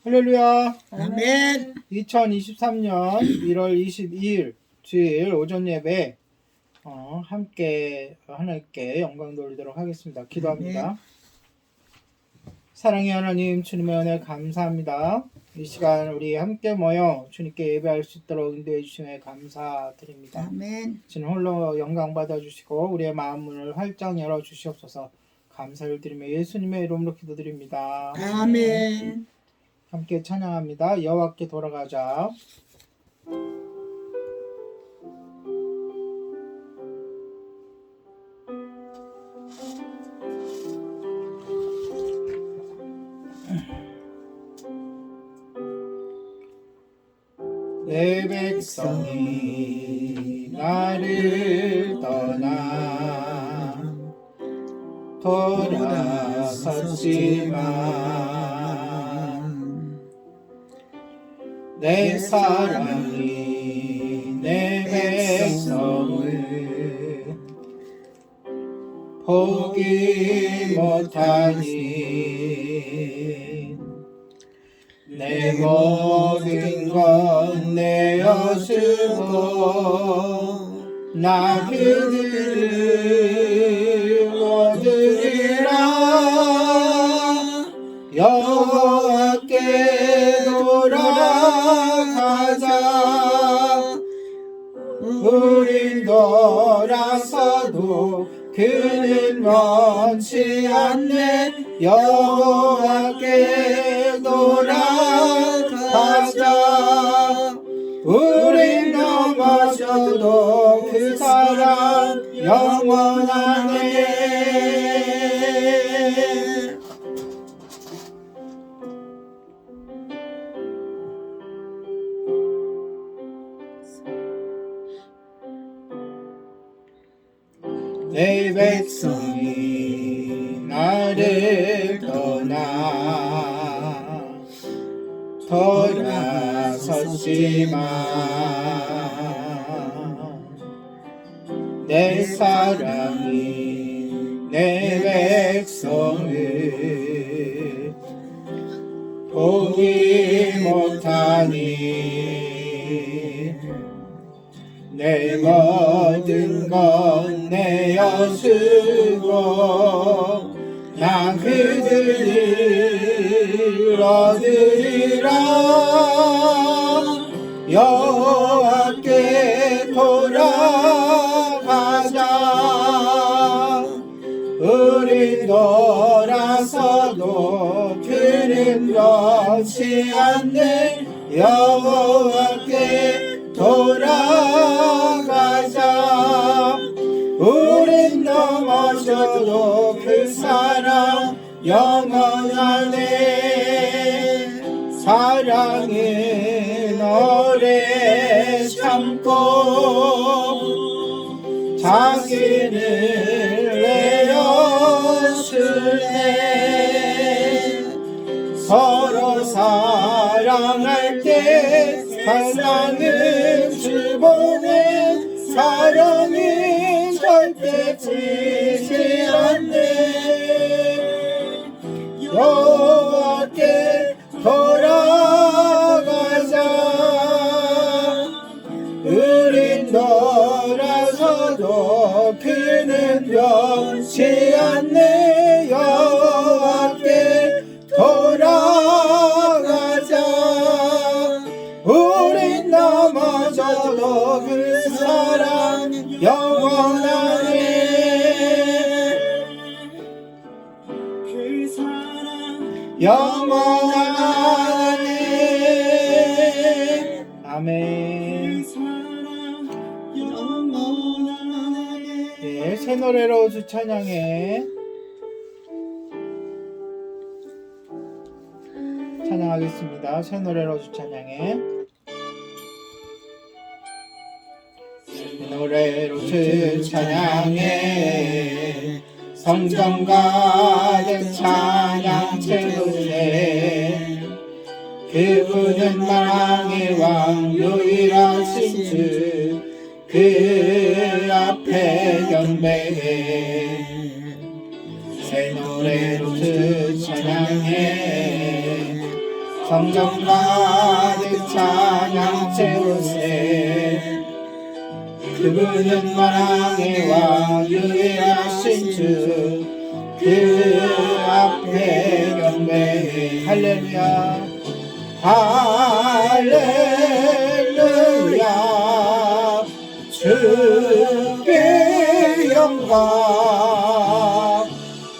할렐루야. 아멘. 2023년 1월 22일 주일 오전 예배 함께 하나님께 영광 돌리도록 하겠습니다. 기도합니다. 사랑의 하나님, 주님의 은혜 감사합니다. 이 시간 우리 함께 모여 주님께 예배할 수 있도록 인도해 주시에 감사드립니다. 아멘. 주님 홀로 영광 받아주시고 우리의 마음 문을 활짝 열어주시옵소서. 감사를 드리며 예수님의 이름으로 기도드립니다. 아멘. 함께 찬양합니다. 여호와께 돌아가자. 내 백성이 나를 떠나 돌아섰지만 내 사랑이 내 백성을 포기 못하니 내 모든 것 내어주고 나 그들을 얻으리라. 여호와께 돌아가자. 우린 돌아서도 그는 원치 않네. 여호와께 돌아가자. 우린 넘어져도 그 사랑 영원하네. 내 백성이 나를 떠나 돌아섰지만 내 사랑이 내 백성을 포기 못하니 내 모든 것 내어주고 나 그들을 얻으리라. 여호와께 돌아가자. 우리 돌아서도 그는 원치 않네. 여호와께 돌아가자. 우린 넘어져도 그 사랑 영원하네. 사랑은 오래 참고 자기를 내어주네. 서로 사랑할 때 사랑은 주보네. 사랑은 절대 지지 않네. 여호와께 돌아가자. 우린 돌아서도 그는 원치 않네. 여호와께 돌아가자. 우린 넘어져도 그 사랑 영원하네. 그 사랑 영원하네. 아멘. 그 사랑 영원하네. 네, 새 노래로 주 찬양해. 찬양하겠습니다. 새 노래로 주 찬양해. 새 노래로 주 찬양해. 성전 가득 찬양 채우세. 그분은 만왕의 왕 유일하신 주. 그 앞에 경배해. 새 노래로 주 찬양해. 성령 가득 찬양 채우세. 그분은 만왕의 왕 유일하신 주, 그 앞에 경배해. 할렐루야 할렐루야. 주께 영광.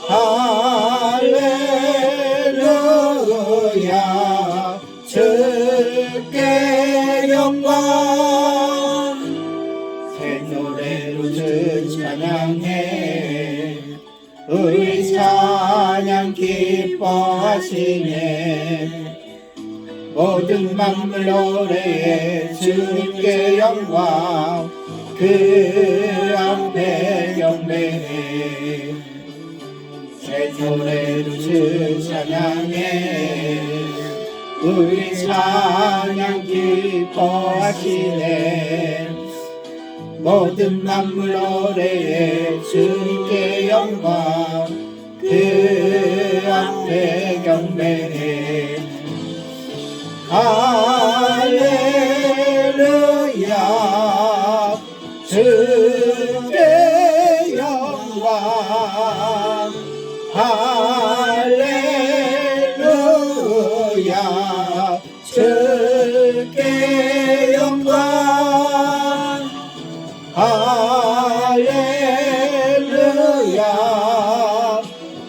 할렐루야. 주께 영광. 새 노래로 주 찬양해. 우리 찬양 기뻐하시네. 모든 만물 노래에 주님께 영광. 그 앞에 경배해. 새 노래로 주 찬양해. 우리 찬양 기뻐하시네. 모든 만물 노래에 주님께 영광. 그 앞에 경배해. 할렐루야. 주께 영광. 할렐루야. 주께 영광. 할렐루야.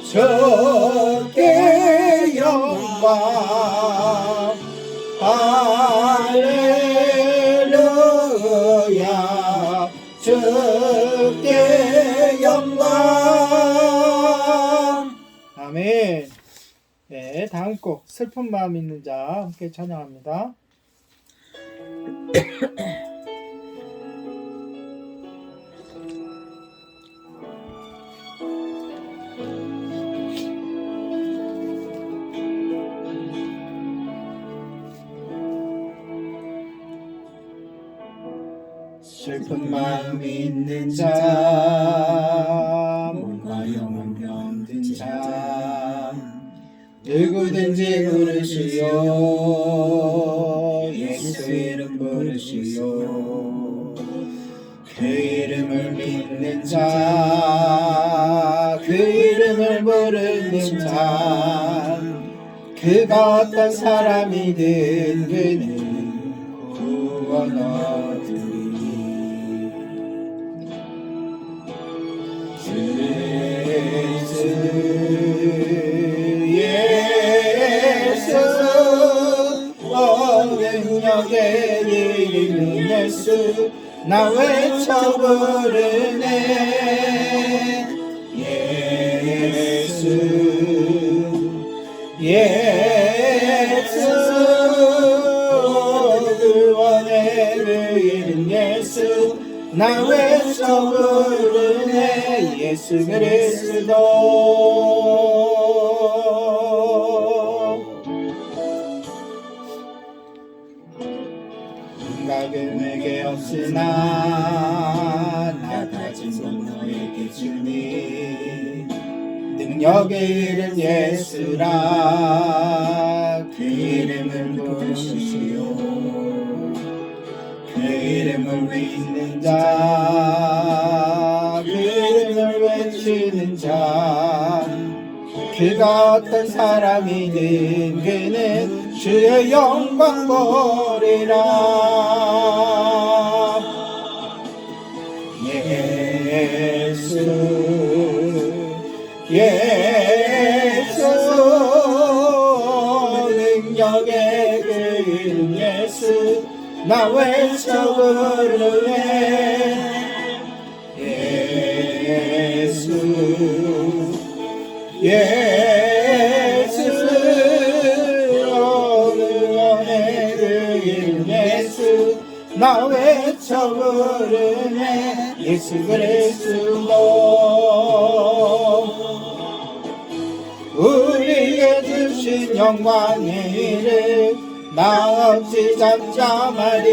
주께 영광. 할렐루야. 주께 영광. 아멘. 네, 다음 곡 슬픈 마음 있는 자 함께 찬양합니다. 슬픈 마음 있는 자, 몸과 영혼 병든 자, 누구든지 부르시오. 예수 이름 부르시오. 그 이름을 믿는 자, 그 이름을 부르는 자, 그가 어떤 사람이든 그는 구원 얻으리니. 예수 능력의 이름 예수 나 외쳐 부르네. 예수 예수 구원의 그 이름 예수 나 외쳐 부르네. 예수 그리스도. 감각은 내게 없으나 나 가진 건 너에게 주니. 능력의 이름 예수라. 그 이름을 부르시오. 그 이름을 믿는 자, 그 이름을 외치는 자, 그가 어떤 사람이든 그는 주의 영광 보리라. 예수 예수 능력의 그 이름 예수 나 외쳐 부르네. 예수 예수 구원의 그 이름 예수 나 외쳐 부르네. 예수 그리스도. 우리에게 주신 영광의 이름 나 없이 잠잠하리.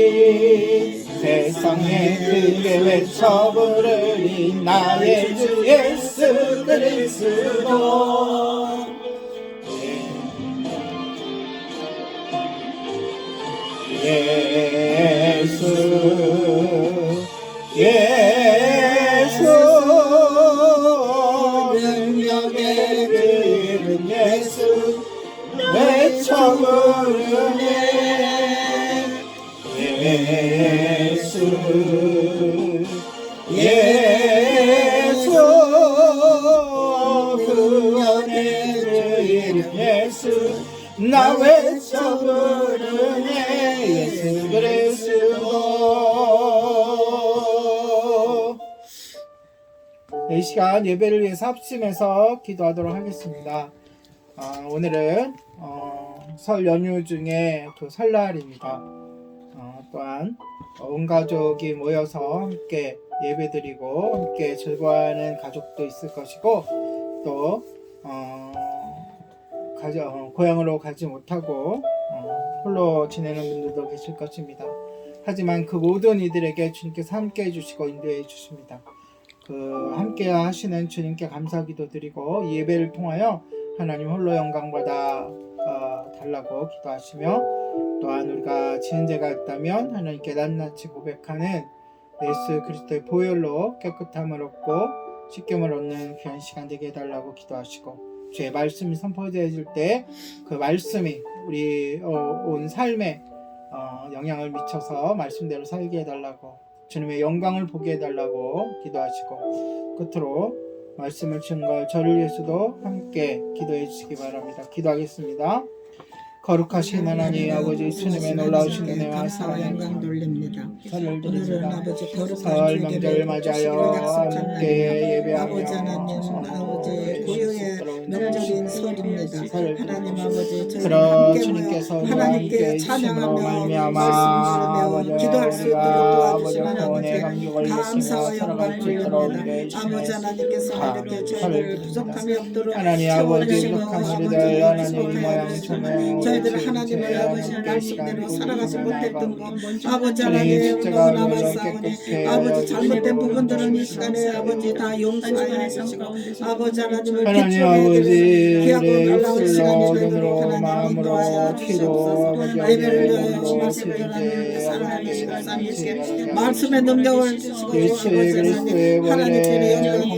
세상에 크게 외쳐 부르리. 나의 주 예수 그리스도. 예수 예수 능력의 그 이름 예수 외쳐 부르네 예수 예수 구원의 그 이름 예수 나 외쳐 부르네 예수 그리스도. 이 시간 예배를 위해서 합심해서 기도하도록 하겠습니다. 오늘은 설 연휴 중에 또 설날입니다. 또한 온 가족이 모여서 함께 예배드리고 함께 즐거워하는 가족도 있을 것이고 또 고향으로 가지 못하고 홀로 지내는 분들도 계실 것입니다. 하지만 그 모든 이들에게 주님께서 함께 해주시고 인도해 주십니다. 그 함께 하시는 주님께 감사기도 드리고 이 예배를 통하여 하나님 홀로 영광 받아 달라고 기도하시며 또한 우리가 지은 죄가 있다면 하나님께 낱낱이 고백하는 예수 그리스도의 보혈로 깨끗함을 얻고 십경을 얻는 귀한 시간 되게 해달라고 기도하시고 주의 말씀이 선포되어질 때 그 말씀이 우리 온 삶에 영향을 미쳐서 말씀대로 살게 해달라고 주님의 영광을 보게 해달라고 기도하시고 끝으로 말씀을 증거할 저를 위해서도 함께 기도해 주시기 바랍니다. 기도하겠습니다. 거룩하신 하나님 아버지 주님의 놀라우신 은혜와 사랑에 영광 돌립니다. 설을 오늘은 드립니다. 아버지 설 명절을 맞이하여 함께 예배하며 아버지 하나님 아버지 고요의 명절인 설입니다. 하나님 아버지 저희가 함께 주님께서 모여 하나님께 찬양하며 말씀 들으며 기도할 수 있도록 도와주시는 아버지 감사와 영광을 돌립니다. 아버지 하나님께서 이렇게 저희들 부족함이 없도록 하나님 아버지 부족한 우리들 하나님 모양 저희들 하나님의 아버지 말씀대로 살아가지 못했던 것 아버지 하나님 너무 남았사오니 아버지 잘못된 부분들은 이 시간에 아버지 다 용서하여 주시고 아버지 하나님을 기쁘게 귀하고 놀라운 시간이 되도록 하나님 인도하여 주시옵소서. 예배를 위하여 말씀을 하나님 사랑하는 시간 삼위시게 말씀의 능력을 주시고 아버지 하나님께는 영광이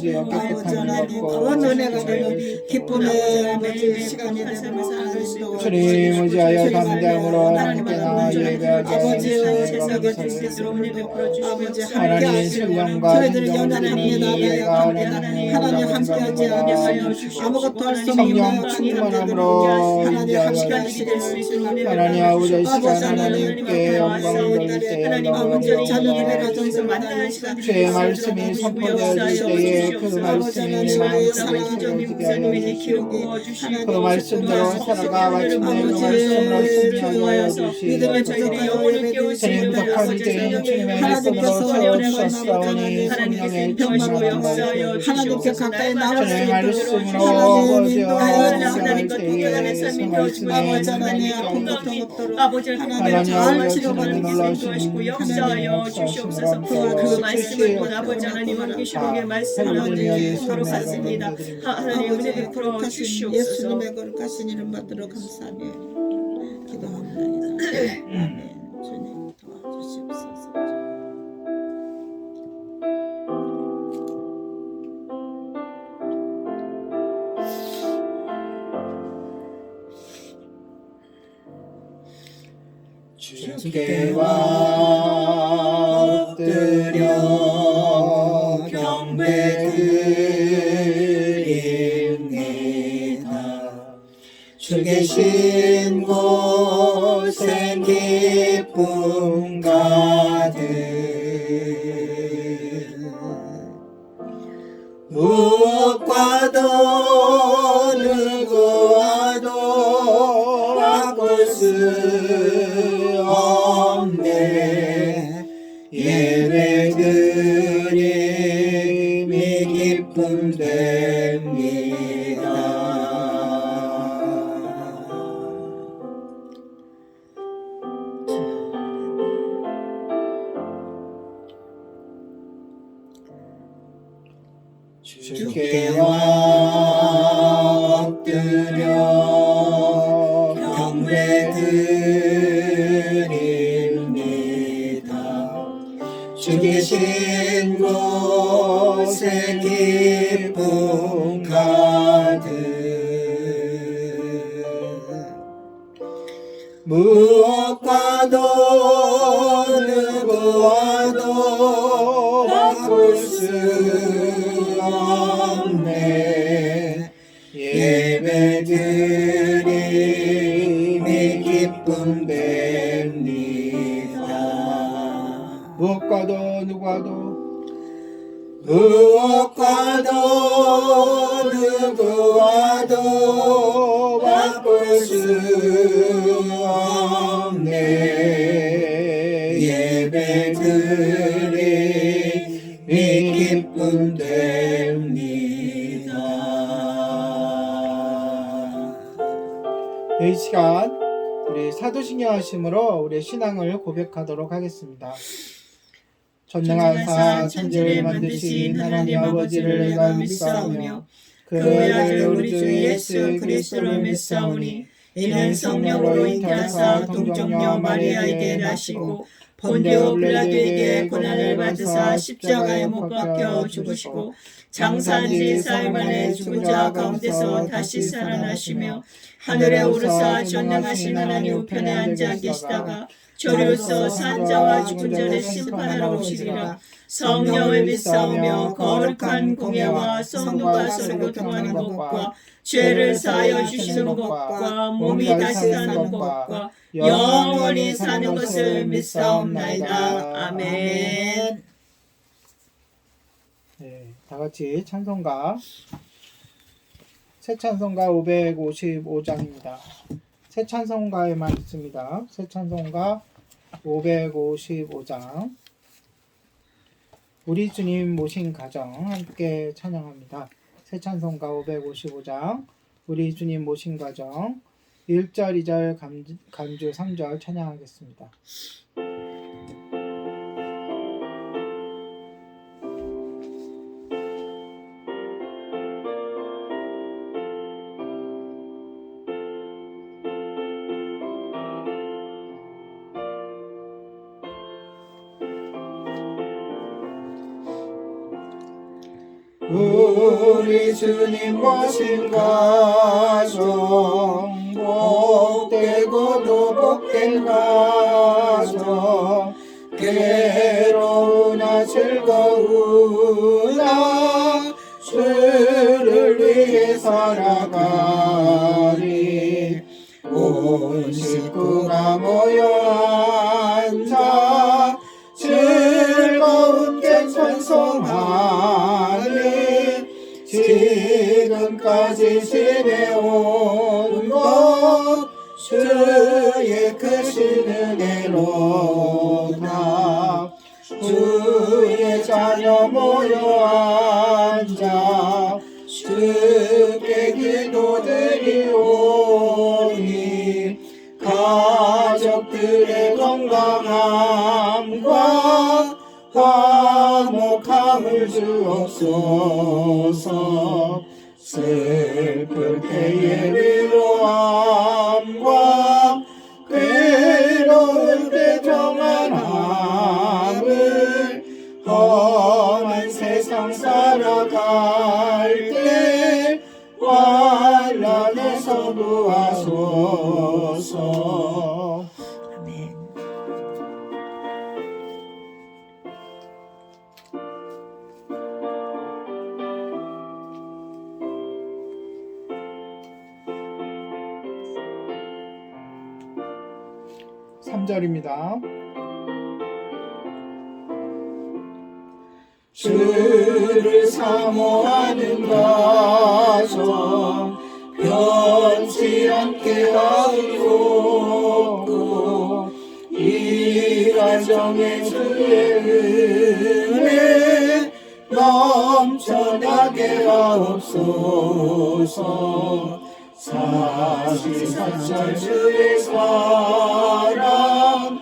주시고 아버지 하나님 온 은혜가 되는 기쁨의 아버지 시간이 되도록 주님 의지하여 담대함으로 함께나 예배하게 아버지 함께 하시고 저희들을 연단합니다. 하나님 함께하지 않으시면 아무것도 할 수 없는 충만함으로 하나님 함께 하시겠습니다. 하나님 아버지 시간 하나님께 영광을 돌릴 때 아버지 자녀들의 가정에서 만나는 시간 주의 말씀이 선포되어질 때에 그 말씀이 마음속에 새겨지게 키우기 그 말씀대로 살아가 마침내 그 말씀으로 승리하게 하여 주시옵소서. 주님 부족한 죄인 주님의 말씀으로 채워주셨사오니 성령의 충만함을 하나님께 가까이 나올 수 주님의 있도록 말씀으로 하나님 하나님 때에 그 말씀이 아버지 하나님 아픈 고통 없도록 하나님 잘 치료받는 놀라우시고 역사하여 주시옵소서. 그 말씀을 본 아버지 하나님 함께시록의 말씀을 거룩하십니다. 하나님 은혜 베풀어 주시옵소서. 예수님의 거룩하신 이름 받도록 감사하며 기도합니다. 아멘. 주님 도와주시옵소서. 주께 엎드려 경배드립니다. 주 계신 곳엔 기쁨 가득 무엇과도 누구와도 바꿀 수 없네. 예배드림이 기쁨 됩니다. 주께 엎드려 경배드립니다. 곳에 기쁨 가득 무엇과도 누구와도 바꿀 수 없네 예배드림이 기쁨 됩니다 무엇과도 누구와도 무엇과도 누구와도 바꿀 수 없네 예배드림이 기쁨 됩니다 이 시간 우리 사도신경 하심으로 우리의 신앙을 고백하도록 하겠습니다. 전능하사 천지를 만드신 하나님 아버지를 내가 믿사오며 그 아들 우리 주 예수 그리스도를 믿사오니 이는 성령으로 잉태하사 동정녀 마리아에게 나시고 본디오 빌라도에게 고난을 받으사 십자가에 못 박혀 죽으시고 장사지 사흘 만에 죽은 자 가운데서 다시 살아나시며 하늘에 오르사 전능하신 하나님 우편에 앉아 계시다가 저리로서 산 자와 죽은 자를 심판하러 오시리라. 성령을 믿사오며 거룩한 공예와 성도가 서로 통하는 것과 죄를 사하여 주시는 것과 몸이 다시 사는 것과 영원히 사는 것을 믿사옵나이다. 아멘. 네, 다 같이 찬송가 새 찬송가 555장입니다. 새 찬송가에만 있습니다. 새 찬송가 555장 우리 주님 모신 가정 함께 찬양합니다. 새 찬송가 555장 우리 주님 모신 가정 1절 2절 간주 3절 찬양하겠습니다. 우리 주님 모신 가정 복되고도 복된 가정 괴로우나 즐거우나 주를 위해 살아가리 온 식구가 모여 앉아 즐거운게 찬송하리 지금까지 지내온 것 주의 크신 은혜로다 주의 자녀 모여 앉아 주께 기도드리오니 가족들의 건강함과 화목함을 주옵소서 슬플 때의 위로함과 괴로울 때 평안함을 험한 세상 살아갈 때 환난에서 구하소서 아멘. (3절입니다) 주를 사모하는 가정 변치 않게 하옵고 이 가정에 주의 은혜 넘쳐나게 하옵소서 사시사철 주의 사랑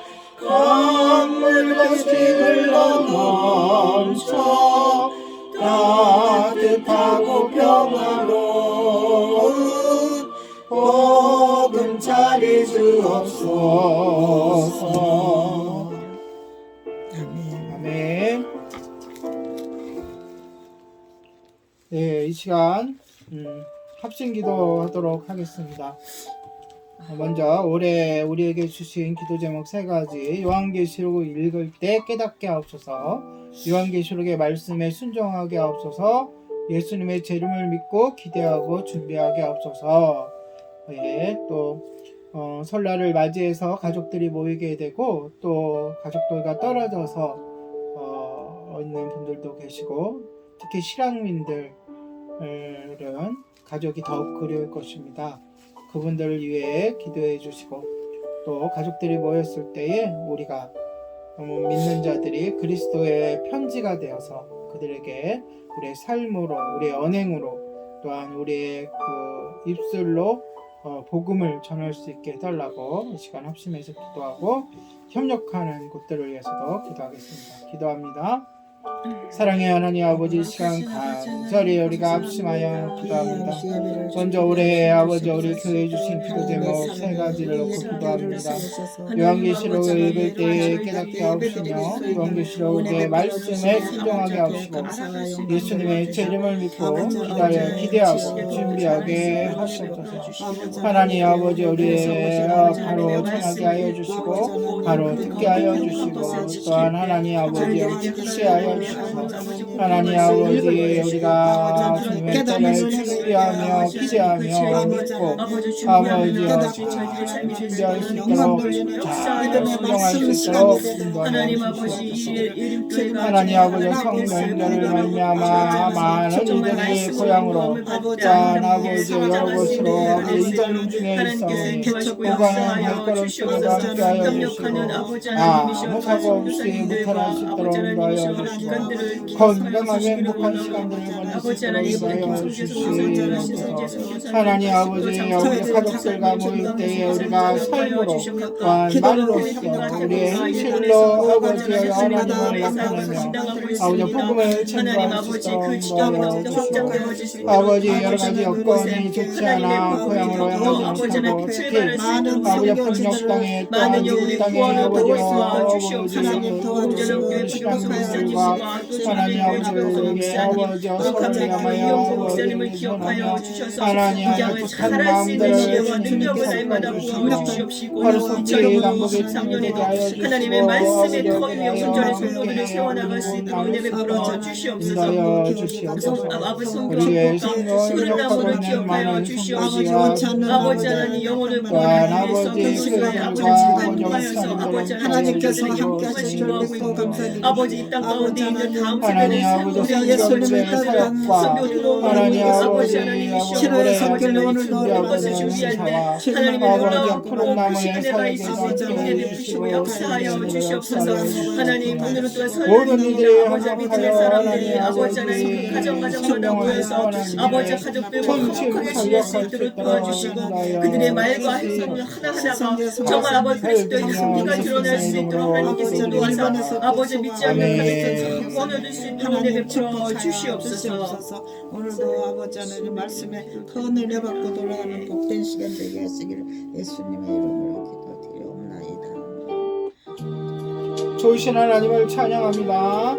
강물같이 흘러 넘쳐 따뜻하고 평화로운 보금자리 주옵소서 아멘. 아멘. 이 시간 합심 기도하도록 하겠습니다. 먼저 올해 우리에게 주신 기도 제목 3가지. 요한계시록을 읽을 때 깨닫게 하옵소서. 요한계시록의 말씀에 순종하게 하옵소서. 예수님의 재림을 믿고 기대하고 준비하게 하옵소서. 또 설날을 맞이해서 가족들이 모이게 되고 또 가족들과 떨어져서 있는 분들도 계시고 특히 실향민들은 가족이 더욱 그리울 것입니다. 그분들을 위해 기도해 주시고 또 가족들이 모였을 때에 우리가 믿는 자들이 그리스도의 편지가 되어서 그들에게 우리의 삶으로 우리의 언행으로 또한 우리의 그 입술로 복음을 전할 수 있게 해달라고 이 시간 합심해서 기도하고 협력하는 곳들을 위해서도 기도하겠습니다. 기도합니다. 사랑의 하나님 아버지, 이 시간 간절히 우리가 합심하여 기도합니다. 먼저 올해 아버지 우리 교회에 주신 기도 제목 3가지를 놓고 기도합니다. 요한계시록을 읽을 때 깨닫게 하옵시며 요한계시록의 말씀에 순종하게 하옵시고 예수님의 재림을 믿고 기대하고 준비하게 하시옵소서. 하나님 아버지 우리의 바로 전하게 하여 주시고 바로 듣게 하여 주시고 또한 하나님 아버지 듣게 하여 하나님 아버지 우리가 주님의 때를 준비하며 기대하며 믿고 아버지여 준비할 수 있도록 잘 순종할 수 있도록 하나님 아버지 하나님 아버지 성령들을 말미암아 많은 이들이 고향으로 짠 아버지 여러 곳으로 이전 중에 있어 보관한 발걸음들과 함께하여 주시고 아무 사고 없이 무탈할 수 있도록 인도하여 주시고 건강하게 행복한 시간들을 보낼 수 있도록 인도하여 주시옵소서. 하나님 아버지 우리 가족들과 모일 때에 우리가 삶으로 또한 말로써 우리의 행실로 아버지의 하나님을 나타내며 아버지 복음을 전도할 수 있도록 아버지 여러가지 여건이 좋지 않아 고향으로 향하지 못하고 특히 아버지 폭력 땅에 또한 이 땅에 아버지 시간들과 하나님 아버지 아버지와 서로를 향하여 목사님을 기억하여 주셔서 하나님 부장을 잘할 수 있는 지혜와 능력을 날마다 부어주시옵시고 2023년에도 하나님의 말씀의 터 위에 온전히 성도들을 세워나갈 수 있도록 은혜 베풀어 주시옵소서. 아버지 성경과 푸른 나무를 기억하여 주시옵시고 아버지 하나님 영혼을 구원하기 위해서 그리스도의 아버지 진단하여서 아버지 하나님께서 함께 하시기를 믿고 감사드립니다. 아버지 이 땅 가운데 있는 다음 하나님 아버지 예수님의 사역과 하나님 아버지 실화의 성경을 오늘도 것을 준비할 때 하나님의 놀라운 푸른 나무의 은혜가 있으시지 은혜 베푸시고 역사하여 주시옵소서. 하나님 오늘은 또한 설날입니다. 아버지 믿음의 사람들이 아버지 하나님 가정마다 모여서 아버지 가족들과 화목하게 지낼 수 있도록 도와주시고 그들의 말과 행동을 하나하나가 정말 아버지 그리스도의 승리가 드러날 수 있도록 하나님께서 인도하사 아버지 믿지 않는 가족들 구원을 수 있도록 은혜 베풀어 주시옵소서. 오늘도 아버지 하나님 말씀에 헌을 내받고 돌아가는 복된 시간 되게 하시기를 예수님의 이름으로 기도드리옵나이다. 좋으신 하나님을 찬양합니다.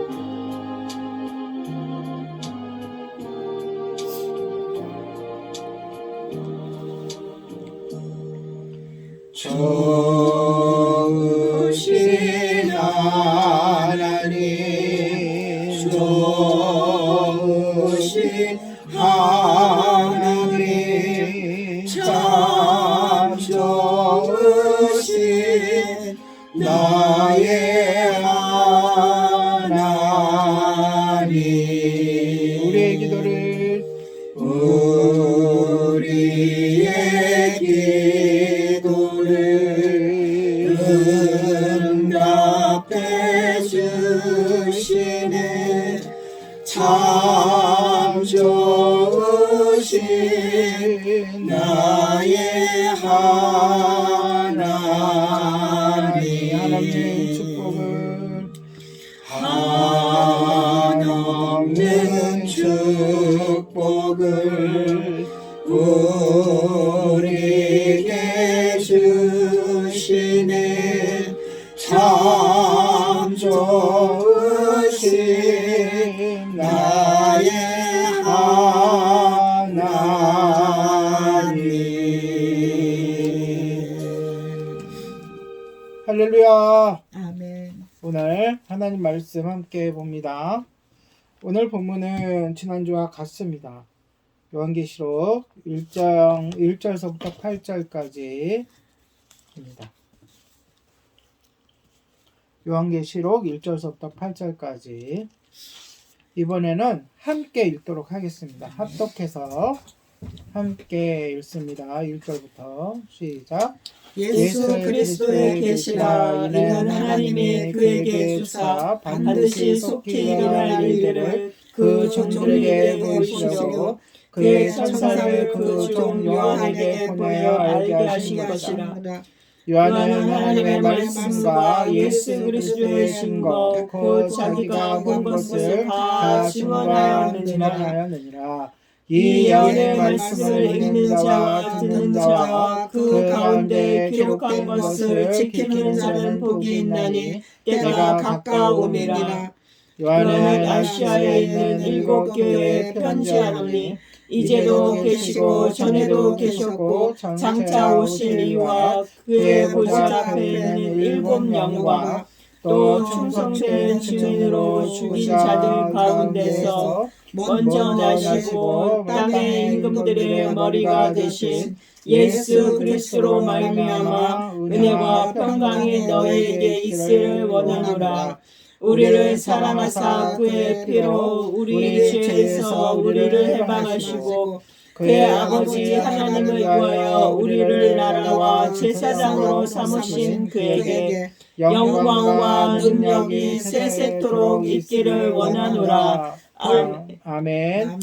좋으신 하나님 좋으신 하나님 참 좋으신 나의 하나님 우리의 기도를 응답해 주시는 참 좋으신 나의 하나님의 축복을 한없는 축복을 우리에게 주시는 참 좋으신 나의 하나님 할렐루야. 아멘. 오늘 하나님 말씀 함께 봅니다. 오늘 본문은 지난주와 같습니다. 요한계시록 1절서부터 8절까지입니다. 요한계시록 1절서부터 8절까지 이번에는 함께 읽도록 하겠습니다. 합독해서 함께 읽습니다. 1절부터 시작. 예수 그리스도의 계시라 이는 하나님이 그에게 주사 반드시 속히 일어날 일들을 그 종들에게 보이시려고 그의 천사를 그 종 요한에게 보내어 알게 하신 것이라. 요한은 하나님의 말씀과 예수 그리스도의 증거 곧 자기가 본 것을 다 증언하였느니라. 이 예언의 말씀을 읽는 자와 듣는 자와 그 가운데 기록된 것을 지키는 자는 복이 있나니 때가 가까우니라. 요한은 아시아에 있는 7교회에 편지하노니 이제도 계시고 전에도 계셨고 장차 오실 이와 그의 보좌 앞에 있는 7 영과 또 충성된 증인으로 죽인 자들 가운데서 먼저 나시고 땅의 임금들의 머리가 되신 예수 그리스도로 말미암아 은혜와 평강이 너희에게 있기를 원하노라. 우리를 사랑하사 그의 피로 우리 죄에서 우리를 해방하시고 그의 아버지 하나님을 위하여 우리를 나라와 제사장으로 삼으신 그에게 영광과 능력이 세세토록 있기를 원하노라. 아멘.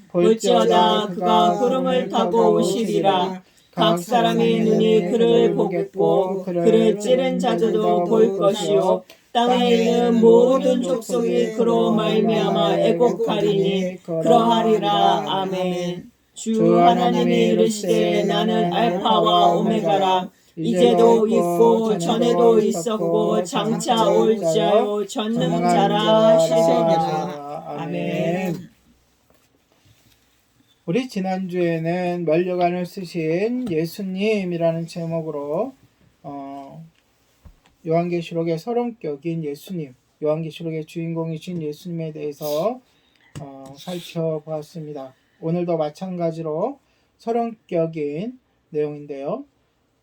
볼지어다 그가 구름을 타고 오시리라. 각 사람의 눈이 그를 보겠고 그를 찌른 자들도 볼 것이요 땅에 있는 모든 족속이 그로 말미암아 애곡하리니 그러하리라. 아멘. 주 하나님이 이르시되 나는 알파와 오메가라. 이제도 있고 전에도 있었고 장차 올 자요 전능자라 하시리라. 아멘. 우리 지난주에는 면류관을 쓰신 예수님이라는 제목으로 요한계시록의 서론격인 예수님, 요한계시록의 주인공이신 예수님에 대해서 살펴보았습니다. 오늘도 마찬가지로 서론격인 내용인데요.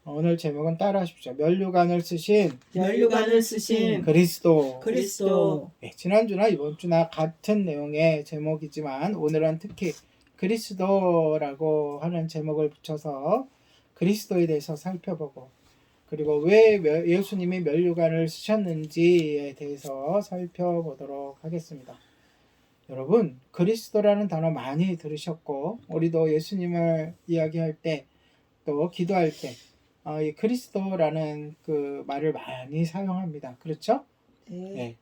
오늘 제목은 따라하십시오. 면류관을 쓰신 그리스도. 네, 지난주나 이번주나 같은 내용의 제목이지만 오늘은 특히 그리스도라고 하는 제목을 붙여서 그리스도에 대해서 살펴보고 그리고 왜 예수님이 면류관을 쓰셨는지에 대해서 살펴보도록 하겠습니다. 여러분, 그리스도라는 단어 많이 들으셨고 우리도 예수님을 이야기할 때 또 기도할 때 이 그리스도라는 그 말을 많이 사용합니다. 그렇죠? 네.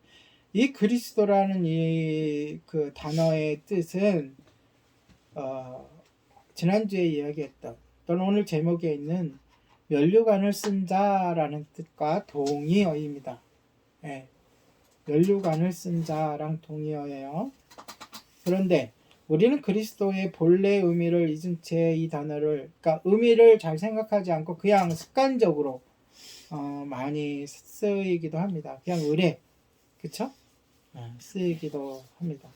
이 그리스도라는 이 그 단어의 뜻은 지난주에 이야기했던 또는 오늘 제목에 있는 면류관을 쓴 자라는 뜻과 동의어입니다. 네. 면류관을 쓴 자랑 동의어예요. 그런데 우리는 그리스도의 본래 의미를 잊은 채 이 단어를, 그러니까 의미를 잘 생각하지 않고 그냥 습관적으로 많이 쓰이기도 합니다. 그냥 의례, 그쵸? 쓰이기도 합니다.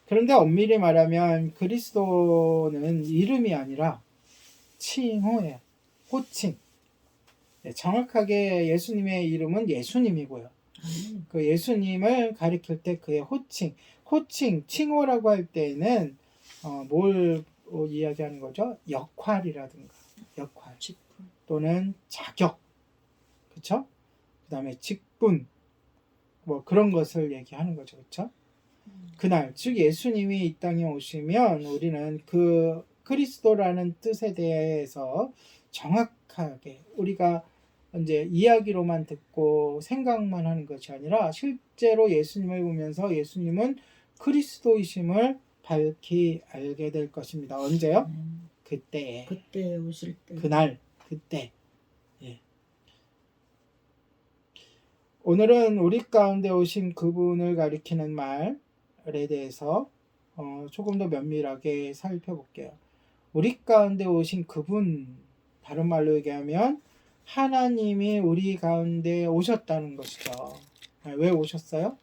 그런데 엄밀히 말하면 그리스도는 이름이 아니라 칭호예요. 호칭. 네, 정확하게 예수님의 이름은 예수님이고요. 그 예수님을 가리킬 때 그의 호칭, 칭호라고 할 때는 뭘 이야기하는 거죠? 역할이라든가 역할 또는 자격, 그쵸? 그 다음에 직분, 뭐 그런 것을 얘기하는 거죠, 그쵸? 그날, 즉 예수님이 이 땅에 오시면 우리는 그 그리스도라는 뜻에 대해서 정확하게 우리가 이제 이야기로만 듣고 생각만 하는 것이 아니라 실제로 예수님을 보면서 예수님은 그리스도이심을 밝히 알게 될 것입니다. 언제요? 그때 오실 때. 그날, 그때. 예. 오늘은 우리 가운데 오신 그분을 가리키는 말에 대해서 조금 더 면밀하게 살펴볼게요. 우리 가운데 오신 그분, 다른 말로 얘기하면 하나님이 우리 가운데 오셨다는 것이죠. 왜 오셨어요?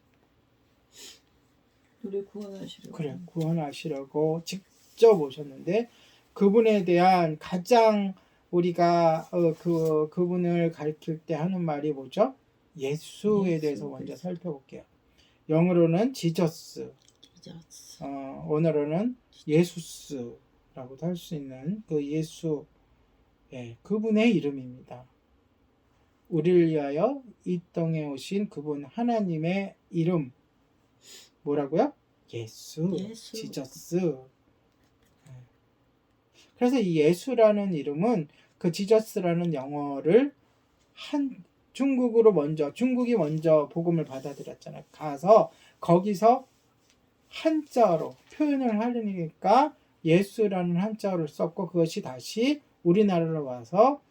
우리 구원하시려고. 그래, 구원하시려고 직접 오셨는데 그분에 대한 가장 우리가 그분을 가리킬 때 하는 말이 뭐죠? 예수에 대해서 먼저 살펴볼게요. 영어로는 지저스, 원어로는 예수스라고도 할 수 있는 그 예수, 그분의 이름입니다. 우리를 위하여 이 땅에 오신 그분 하나님의 이름 뭐라고요? 예수. 지저스. 그래서 이 예수라는 이름은 그 지저스라는 영어를 중국이 먼저 복음을 받아들였잖아요. 가서 거기서 한자어로 표현을 하려니까 예수라는 한자어를 썼고 그것이 다시 우리나라로 와서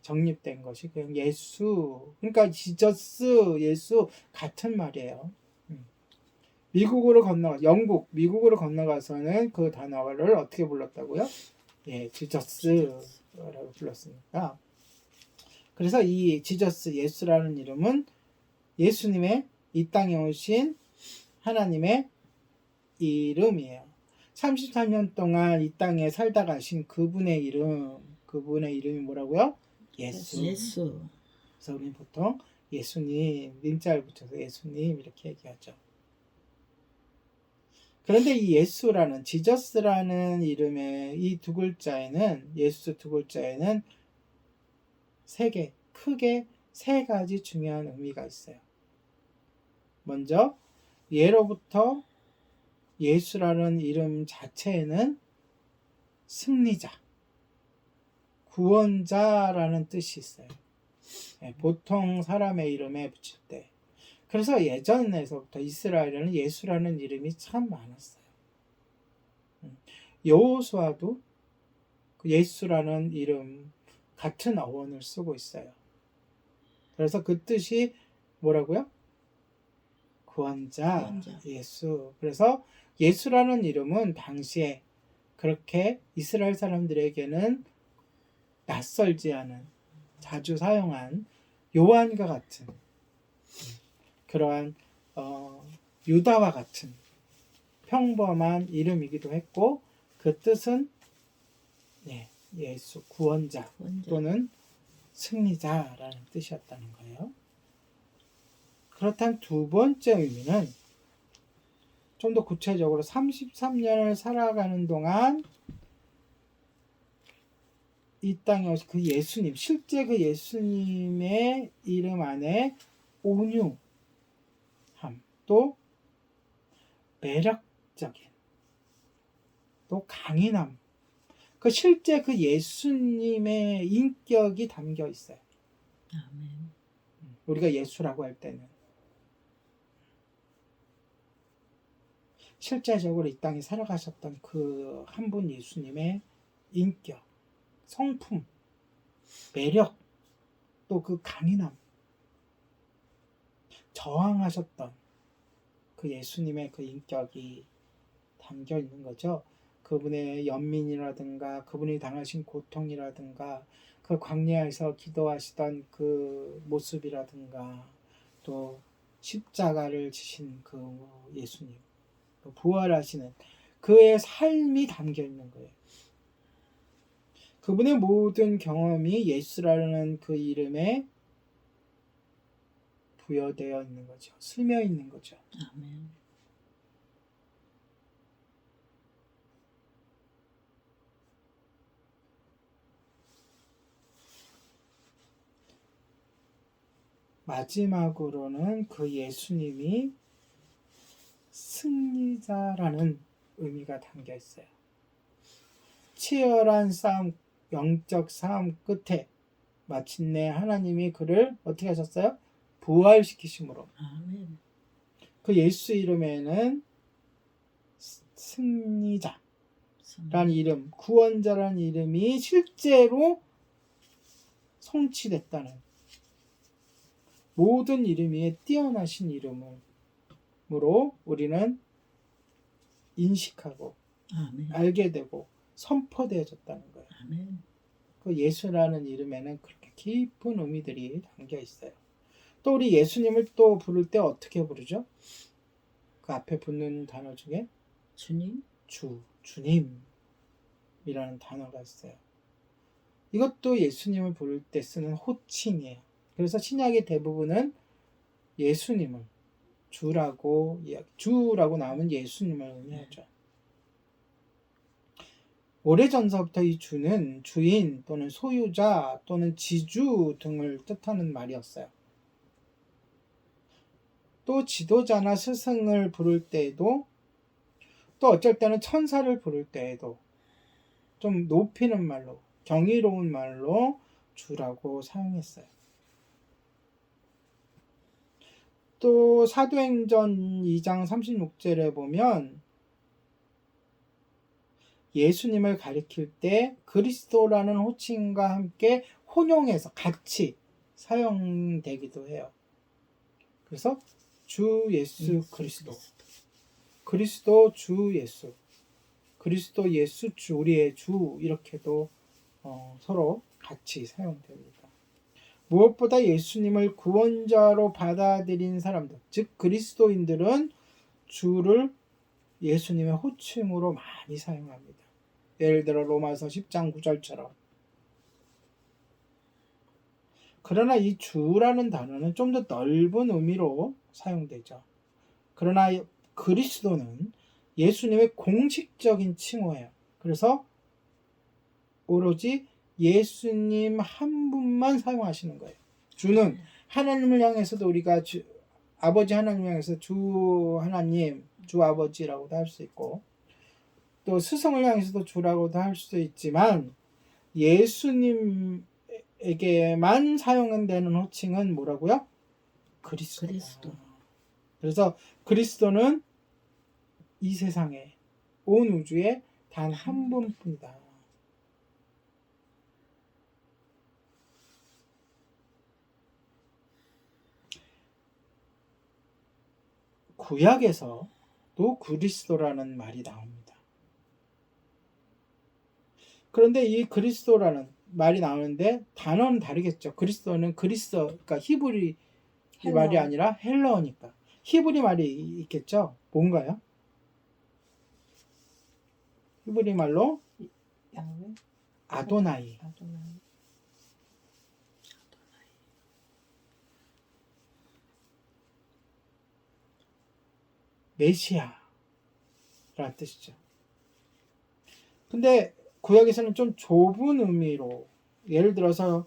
정립된 것이 그냥 예수. 그러니까 지저스, 예수 같은 말이에요. 미국으로 건너가서는 그 단어를 어떻게 불렀다고요? 지저스라고 불렀으니까. 그래서 이 지저스, 예수라는 이름은 예수님의 이 땅에 오신 하나님의 이름이에요. 33년 동안 이 땅에 살다 가신 그분의 이름이 뭐라고요? 예수. 그래서 우리는 보통 예수님, 님자를 붙여서 예수님 이렇게 얘기하죠. 그런데 이 예수라는 지저스라는 이름의 이 두 글자에는 예수 두 글자에는 크게 세 가지 중요한 의미가 있어요. 먼저 예로부터 예수라는 이름 자체에는 승리자, 구원자라는 뜻이 있어요. 보통 사람의 이름에 붙일 때. 그래서 예전에서부터 이스라엘에는 예수라는 이름이 참 많았어요. 여호수아도 예수라는 이름 같은 어원을 쓰고 있어요. 그래서 그 뜻이 뭐라고요? 구원자. 예수. 그래서 예수라는 이름은 당시에 그렇게 이스라엘 사람들에게는 낯설지 않은, 자주 사용한 요한과 같은 그러한 유다와 같은 평범한 이름이기도 했고 그 뜻은 예수, 구원자 또는 승리자라는 뜻이었다는 거예요. 그렇다면 두 번째 의미는 좀 더 구체적으로 33년을 살아가는 동안 이 땅에 오신 그 예수님, 실제 그 예수님의 이름 안에 온유함, 또 매력적인, 또 강인함, 그 실제 그 예수님의 인격이 담겨 있어요. 아멘. 우리가 예수라고 할 때는 실제적으로 이 땅에 살아가셨던 그 한 분 예수님의 인격, 성품, 매력, 또 그 강인함, 저항하셨던 그 예수님의 그 인격이 담겨 있는 거죠. 그분의 연민이라든가 그분이 당하신 고통이라든가 그 광야에서 기도하시던 그 모습이라든가 또 십자가를 지신 그 예수님, 또 부활하시는 그의 삶이 담겨 있는 거예요. 그분의 모든 경험이 예수라는 그 이름에 부여되어 있는 거죠. 스며 있는 거죠. 아멘. 마지막으로는 그 예수님이 승리자라는 의미가 담겨 있어요. 치열한 싸움, 영적 싸움 끝에 마침내 하나님이 그를 어떻게 하셨어요? 부활시키심으로. 아멘. 그 예수 이름에는 승리자라는 이름, 구원자라는 이름이 실제로 성취됐다는, 모든 이름 위에 뛰어나신 이름으로 우리는 인식하고 아멘. 알게 되고 선포되어졌다는 거예요. 아멘. 그 예수라는 이름에는 그렇게 깊은 의미들이 담겨 있어요. 또 우리 예수님을 또 부를 때 어떻게 부르죠? 그 앞에 붙는 단어 중에 주님, 주님이라는 단어가 있어요. 이것도 예수님을 부를 때 쓰는 호칭이에요. 그래서 신약의 대부분은 예수님을 주라고 나오면 예수님을 의미하죠. 오래전서부터 이 주는 주인 또는 소유자 또는 지주 등을 뜻하는 말이었어요. 또 지도자나 스승을 부를 때에도 또 어쩔 때는 천사를 부를 때에도 좀 높이는 말로 경이로운 말로 주라고 사용했어요. 또 사도행전 2장 36절에 보면 예수님을 가리킬 때 그리스도라는 호칭과 함께 혼용해서 같이 사용되기도 해요. 그래서 주 예수 그리스도, 그리스도 주 예수, 그리스도 예수 주, 우리의 주, 이렇게도 서로 같이 사용됩니다. 무엇보다 예수님을 구원자로 받아들인 사람들, 즉 그리스도인들은 주를 예수님의 호칭으로 많이 사용합니다. 예를 들어 로마서 10장 9절처럼. 그러나 이 주라는 단어는 좀 더 넓은 의미로 사용되죠. 그러나 그리스도는 예수님의 공식적인 칭호예요. 그래서 오로지 예수님 한 분만 사용하시는 거예요. 주는 하나님을 향해서도 우리가 아버지 하나님을 향해서 주 하나님, 주 아버지라고도 할 수 있고, 또 스승을 향해서도 주라고도 할 수 있지만 예수님에게만 사용되는 호칭은 뭐라고요? 그리스도. 그래서 그리스도는 이 세상에, 온 우주에 단 한 분뿐이다. 구약에서도 그리스도라는 말이 나옵니다. 그런데 이 그리스도라는 말이 나오는데 단어는 다르겠죠. 그리스도는 그러니까 히브리 말이 아니라 헬라어니까 히브리 말이 있겠죠. 뭔가요? 히브리 말로 야훼, 아도나이. 메시아라는 뜻이죠. 근데 구약에서는 좀 좁은 의미로, 예를 들어서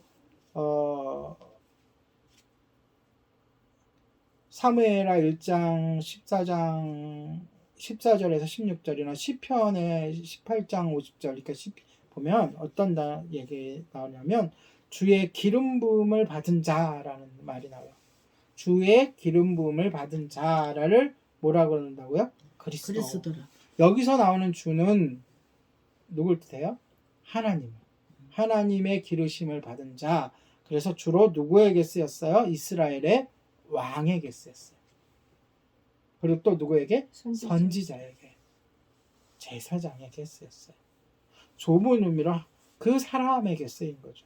사무엘하 1장 14절에서 16절이나 시편의 18장 50절, 그러니까 보면 어떤 얘기 나오냐면 주의 기름 부음을 받은 자라는 말이 나와요. 주의 기름 부음을 받은 자를 뭐라고 그런다고요? 그리스도라. 여기서 나오는 주는 누굴 뜻해요? 하나님의 기르심을 받은 자. 그래서 주로 누구에게 쓰였어요? 이스라엘의 왕에게 쓰였어요. 그리고 또 누구에게? 선지자에게, 제사장에게 쓰였어요. 좁은 의미로 그 사람에게 쓰인 거죠.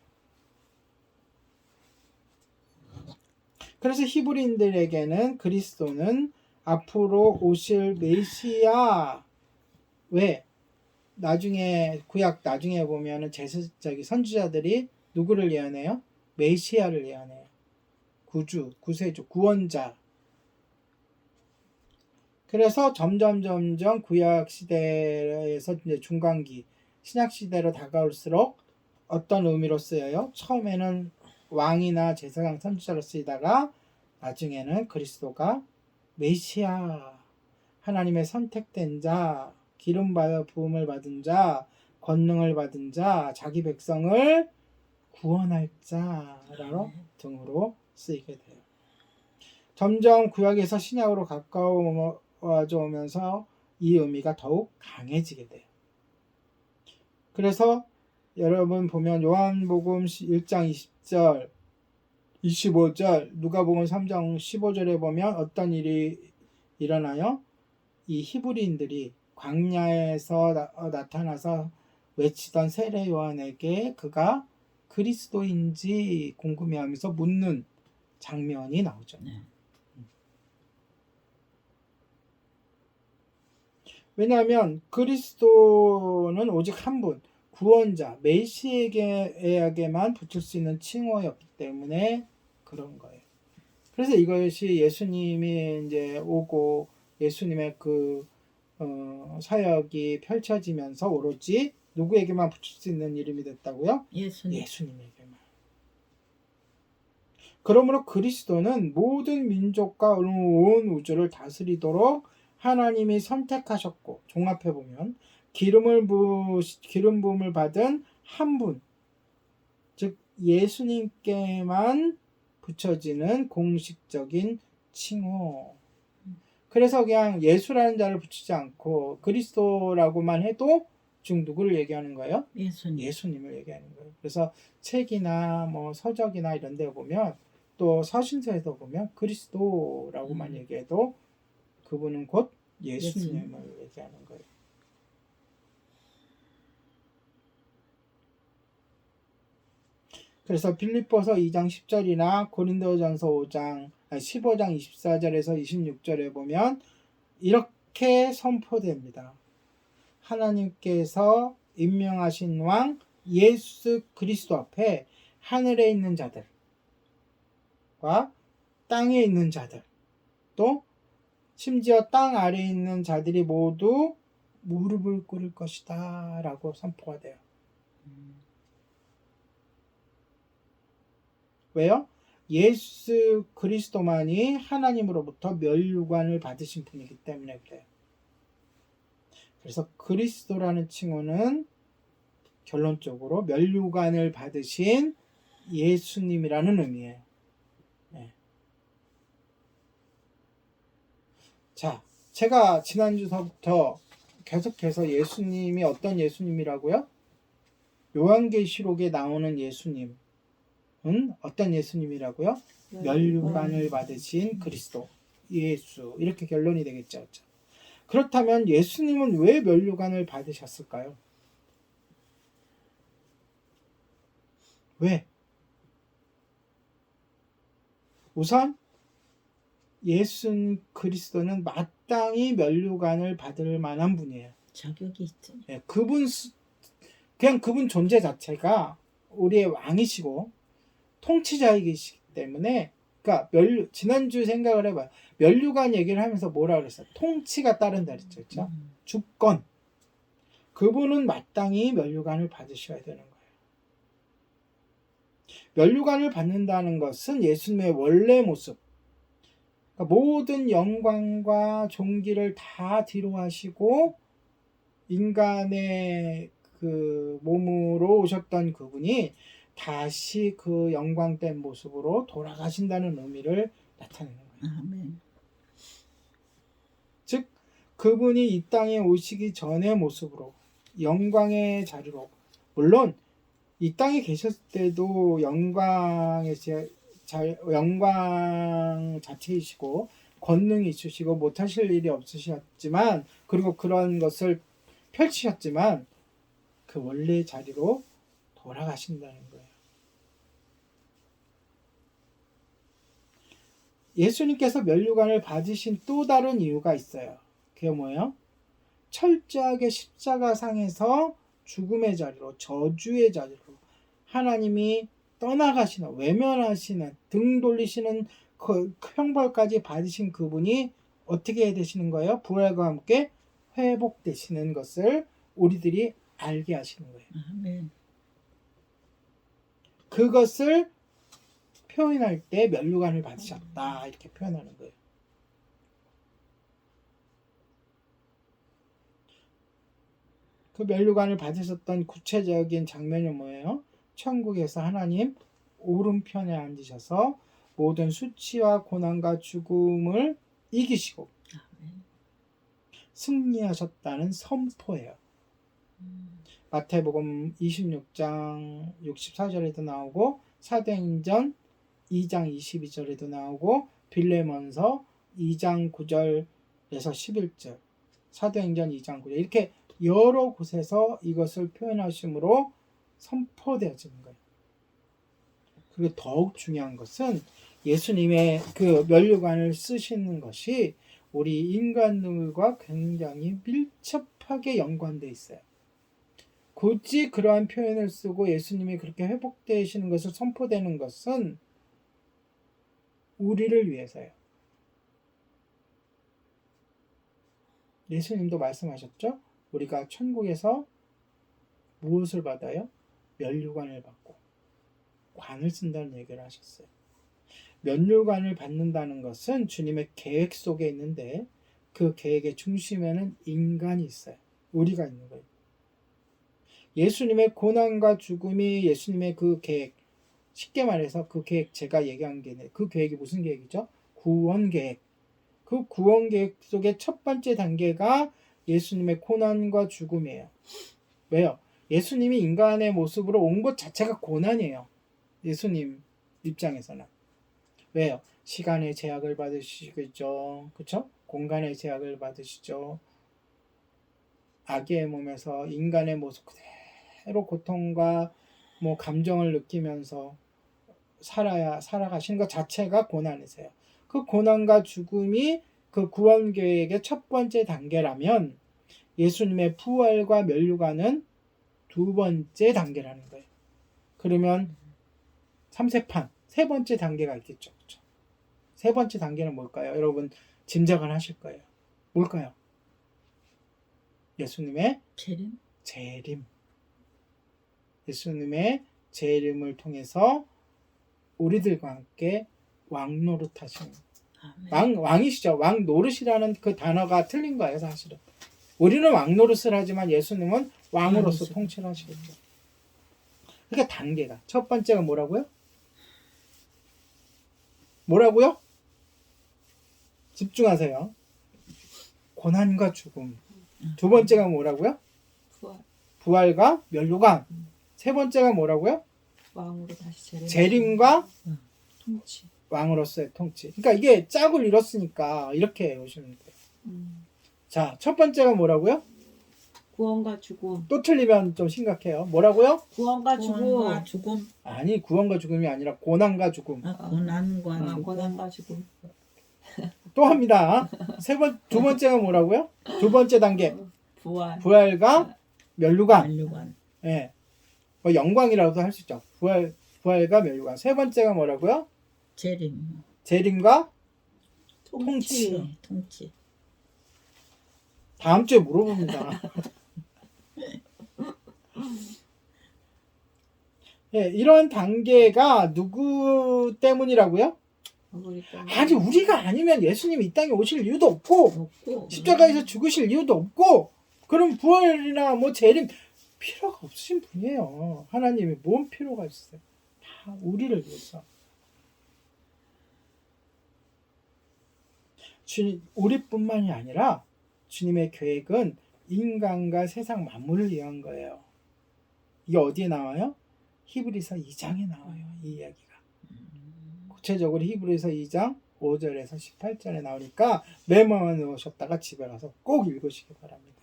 그래서 히브리인들에게는 그리스도는 앞으로 오실 메시아, 왜? 구약 나중에 보면은 선지자들이 누구를 예언해요? 메시아를 예언해요. 구주, 구세주, 구원자. 그래서 점점 구약 시대에서 이제 중간기, 신약 시대로 다가올수록 어떤 의미로 쓰여요? 처음에는 왕이나 제사장, 선지자로 쓰이다가 나중에는 그리스도가 메시아, 하나님의 선택된 자, 기름 부음을 받은 자, 권능을 받은 자, 자기 백성을 구원할 자라로 등으로 쓰이게 돼요. 점점 구약에서 신약으로 가까워져 오면서 이 의미가 더욱 강해지게 돼요. 그래서 여러분 보면 요한복음 1장 20절, 25절, 누가복음 3장 15절에 보면 어떤 일이 일어나요? 이 히브리인들이 광야에서 나타나서 외치던 세례 요한에게 그가 그리스도인지 궁금해하면서 묻는 장면이 나오죠. 네. 왜냐하면 그리스도는 오직 한 분, 구원자, 메시아에게만 붙일 수 있는 칭호였기 때문에 그런 거예요. 그래서 이것이 예수님이 이제 오고 예수님의 그 사역이 펼쳐지면서 오로지 누구에게만 붙일 수 있는 이름이 됐다고요? 예수님. 예수님에게만. 그러므로 그리스도는 모든 민족과 온 우주를 다스리도록 하나님이 선택하셨고, 종합해 보면 기름 부음을 받은 한 분, 즉 예수님께만 붙여지는 공식적인 칭호. 그래서 그냥 예수라는 자를 붙이지 않고 그리스도라고만 해도 지금 누구를 얘기하는 거예요? 예수님. 예수님을 얘기하는 거예요. 그래서 책이나 뭐 서적이나 이런 데 보면, 또 서신서에도 보면 그리스도라고만 얘기해도 그분은 곧 예수님을 얘기하는 거예요. 그래서 빌립보서 2장 10절이나 고린도전서 15장 24절에서 26절에 보면 이렇게 선포됩니다. 하나님께서 임명하신 왕 예수 그리스도 앞에 하늘에 있는 자들과 땅에 있는 자들, 또 심지어 땅 아래에 있는 자들이 모두 무릎을 꿇을 것이다 라고 선포가 돼요. 왜요? 예수 그리스도만이 하나님으로부터 면류관을 받으신 분이기 때문에 그래요. 그래서 그리스도라는 칭호는 결론적으로 면류관을 받으신 예수님이라는 의미예요. 네. 자, 제가 지난주부터 계속해서 예수님이 어떤 예수님이라고요? 요한계시록에 나오는 예수님은 어떤 예수님이라고요? 면류관을 받으신 그리스도, 예수, 이렇게 결론이 되겠죠. 그렇다면 예수님은 왜 면류관을 받으셨을까요? 왜? 우선 예수 그리스도는 마땅히 면류관을 받을 만한 분이에요. 자격이 있죠. 네, 그냥 그분 존재 자체가 우리의 왕이시고 통치자이시기 때문에, 그러니까 지난주 생각을 해봐요. 면류관 얘기를 하면서 뭐라 그랬어요? 통치가 따른다 그랬죠. 그렇죠? 주권. 그분은 마땅히 면류관을 받으셔야 되는 거예요. 면류관을 받는다는 것은 예수님의 원래 모습, 그러니까 모든 영광과 존귀를 다 뒤로 하시고 인간의 그 몸으로 오셨던 그분이 다시 그 영광된 모습으로 돌아가신다는 의미를 나타내는 거예요. 아멘. 즉 그분이 이 땅에 오시기 전의 모습으로 영광의 자리로, 물론 이 땅에 계셨을 때도 영광 자체이시고 권능이 있으시고 못하실 일이 없으셨지만, 그리고 그런 것을 펼치셨지만 그 원래 자리로 돌아가신다는 거예요. 예수님께서 면류관을 받으신 또 다른 이유가 있어요. 그게 뭐예요? 철저하게 십자가상에서 죽음의 자리로, 저주의 자리로 하나님이 떠나가시는, 외면하시는, 등 돌리시는 그 형벌까지 받으신 그분이 어떻게 되시는 거예요? 부활과 함께 회복되시는 것을 우리들이 알게 하시는 거예요. 아멘. 그것을 표현할 때 면류관을 받으셨다 이렇게 표현하는 거예요. 그 면류관을 받으셨던 구체적인 장면이 뭐예요? 천국에서 하나님 오른편에 앉으셔서 모든 수치와 고난과 죽음을 이기시고 승리하셨다는 선포예요. 마태복음 26장 64절에도 나오고 사도행전 2장 22절에도 나오고 빌레몬서 2장 9절에서 11절, 사도행전 2장 9절, 이렇게 여러 곳에서 이것을 표현하심으로 선포되어지는 거예요. 그리고 더욱 중요한 것은 예수님의 그 면류관을 쓰시는 것이 우리 인간들과 굉장히 밀접하게 연관되어 있어요. 굳이 그러한 표현을 쓰고 예수님이 그렇게 회복되시는 것을 선포되는 것은 우리를 위해서예요. 예수님도 말씀하셨죠? 우리가 천국에서 무엇을 받아요? 면류관을 받고 관을 쓴다는 얘기를 하셨어요. 면류관을 받는다는 것은 주님의 계획 속에 있는데 그 계획의 중심에는 인간이 있어요. 우리가 있는 거예요. 예수님의 고난과 죽음이 예수님의 그 계획, 쉽게 말해서 그 계획, 제가 얘기한 게 그 계획이 무슨 계획이죠? 구원 계획. 그 구원 계획 속의 첫 번째 단계가 예수님의 고난과 죽음이에요. 왜요? 예수님이 인간의 모습으로 온 것 자체가 고난이에요. 예수님 입장에서는. 왜요? 시간의 제약을 받으시겠죠. 그쵸? 공간의 제약을 받으시죠. 아기의 몸에서 인간의 모습 그대로 고통과 감정을 느끼면서 살아가시는 것 자체가 고난이세요. 그 고난과 죽음이 그 구원 계획의 첫 번째 단계라면 예수님의 부활과 면류관은 두 번째 단계라는 거예요. 그러면 3세판 세 번째 단계가 있겠죠. 그렇죠? 세 번째 단계는 뭘까요? 여러분 짐작을 하실 거예요. 뭘까요? 예수님의 재림. 예수님의 재림을 통해서 우리들과 함께 왕노릇 하시는 왕이시죠. 왕노릇이라는 그 단어가 틀린 거예요. 사실은 우리는 왕노릇을 하지만 예수님은 왕으로서 통치를 하시겠죠. 그러니까 단계가 첫 번째가 뭐라고요? 집중하세요. 고난과 죽음. 두 번째가 뭐라고요? 부활과 면류관. 세 번째가 뭐라고요? 왕으로 다시 재림과 통치. 왕으로서의 통치. 그러니까 이게 짝을 이뤘으니까 이렇게 오시면 돼요. 자, 첫 번째가 뭐라고요? 구원과 죽음. 또 틀리면 좀 심각해요. 뭐라고요? 구원과 죽음. 아니, 구원과 죽음이 아니라 고난과 죽음. 고난과 죽음. 또 합니다. 두 번째가 뭐라고요? 두 번째 단계. 부활과 면류관. 예. 영광이라고도 할 수 있죠. 부활과 면류관. 세 번째가 뭐라고요? 재림과 통치. 다음 주에 물어봅니다. 예, 이런 단계가 누구 때문이라고요? 아니, 우리가 아니면 예수님이 이 땅에 오실 이유도 없고 십자가에서 죽으실 이유도 없고 그럼 부활이나 재림 필요가 없으신 분이에요. 하나님이 뭔 필요가 있어요? 다 우리를 위해서. 우리뿐만이 아니라 주님의 계획은 인간과 세상 만물을 위한 거예요. 이게 어디에 나와요? 히브리서 2장에 나와요. 이 이야기가. 구체적으로 히브리서 2장 5절에서 18절에 나오니까 메모해 놓으셨다가 집에 가서 꼭 읽으시기 바랍니다.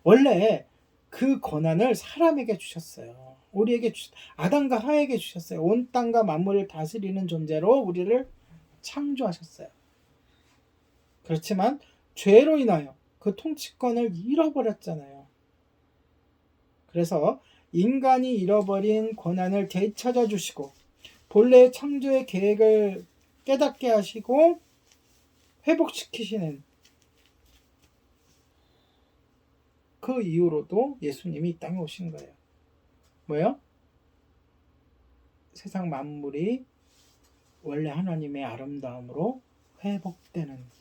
원래 그 권한을 사람에게 주셨어요. 우리에게 아담과 하와에게 주셨어요. 온 땅과 만물을 다스리는 존재로 우리를 창조하셨어요. 그렇지만 죄로 인하여 그 통치권을 잃어버렸잖아요. 그래서 인간이 잃어버린 권한을 되찾아 주시고 본래의 창조의 계획을 깨닫게 하시고 회복시키시는 그 이후로도 예수님이 이 땅에 오신 거예요. 뭐예요? 세상 만물이 원래 하나님의 아름다움으로 회복되는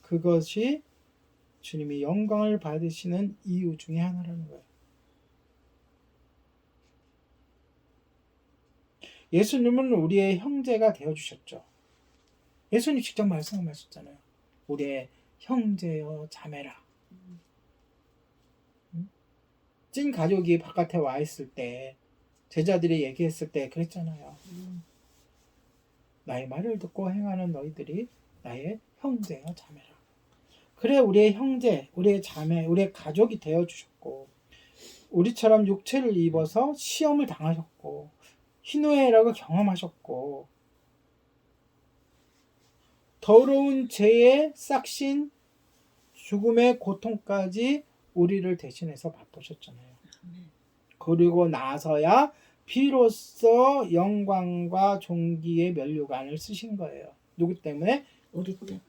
그것이 주님이 영광을 받으시는 이유 중에 하나라는 거예요. 예수님은 우리의 형제가 되어주셨죠. 예수님 직접 말씀하셨잖아요. 우리의 형제여 자매라. 찐 가족이 바깥에 와 있을 때 제자들이 얘기했을 때 그랬잖아요. 나의 말을 듣고 행하는 너희들이 나의 형제여 자매라. 그래 우리의 형제, 우리의 자매, 우리의 가족이 되어주셨고 우리처럼 육체를 입어서 시험을 당하셨고 희노애락을 경험하셨고 더러운 죄의 싹신 죽음의 고통까지 우리를 대신해서 맛보셨잖아요. 그리고 나서야 비로소 영광과 존귀의 면류관을 쓰신 거예요. 누구 때문에? 우리 때문에.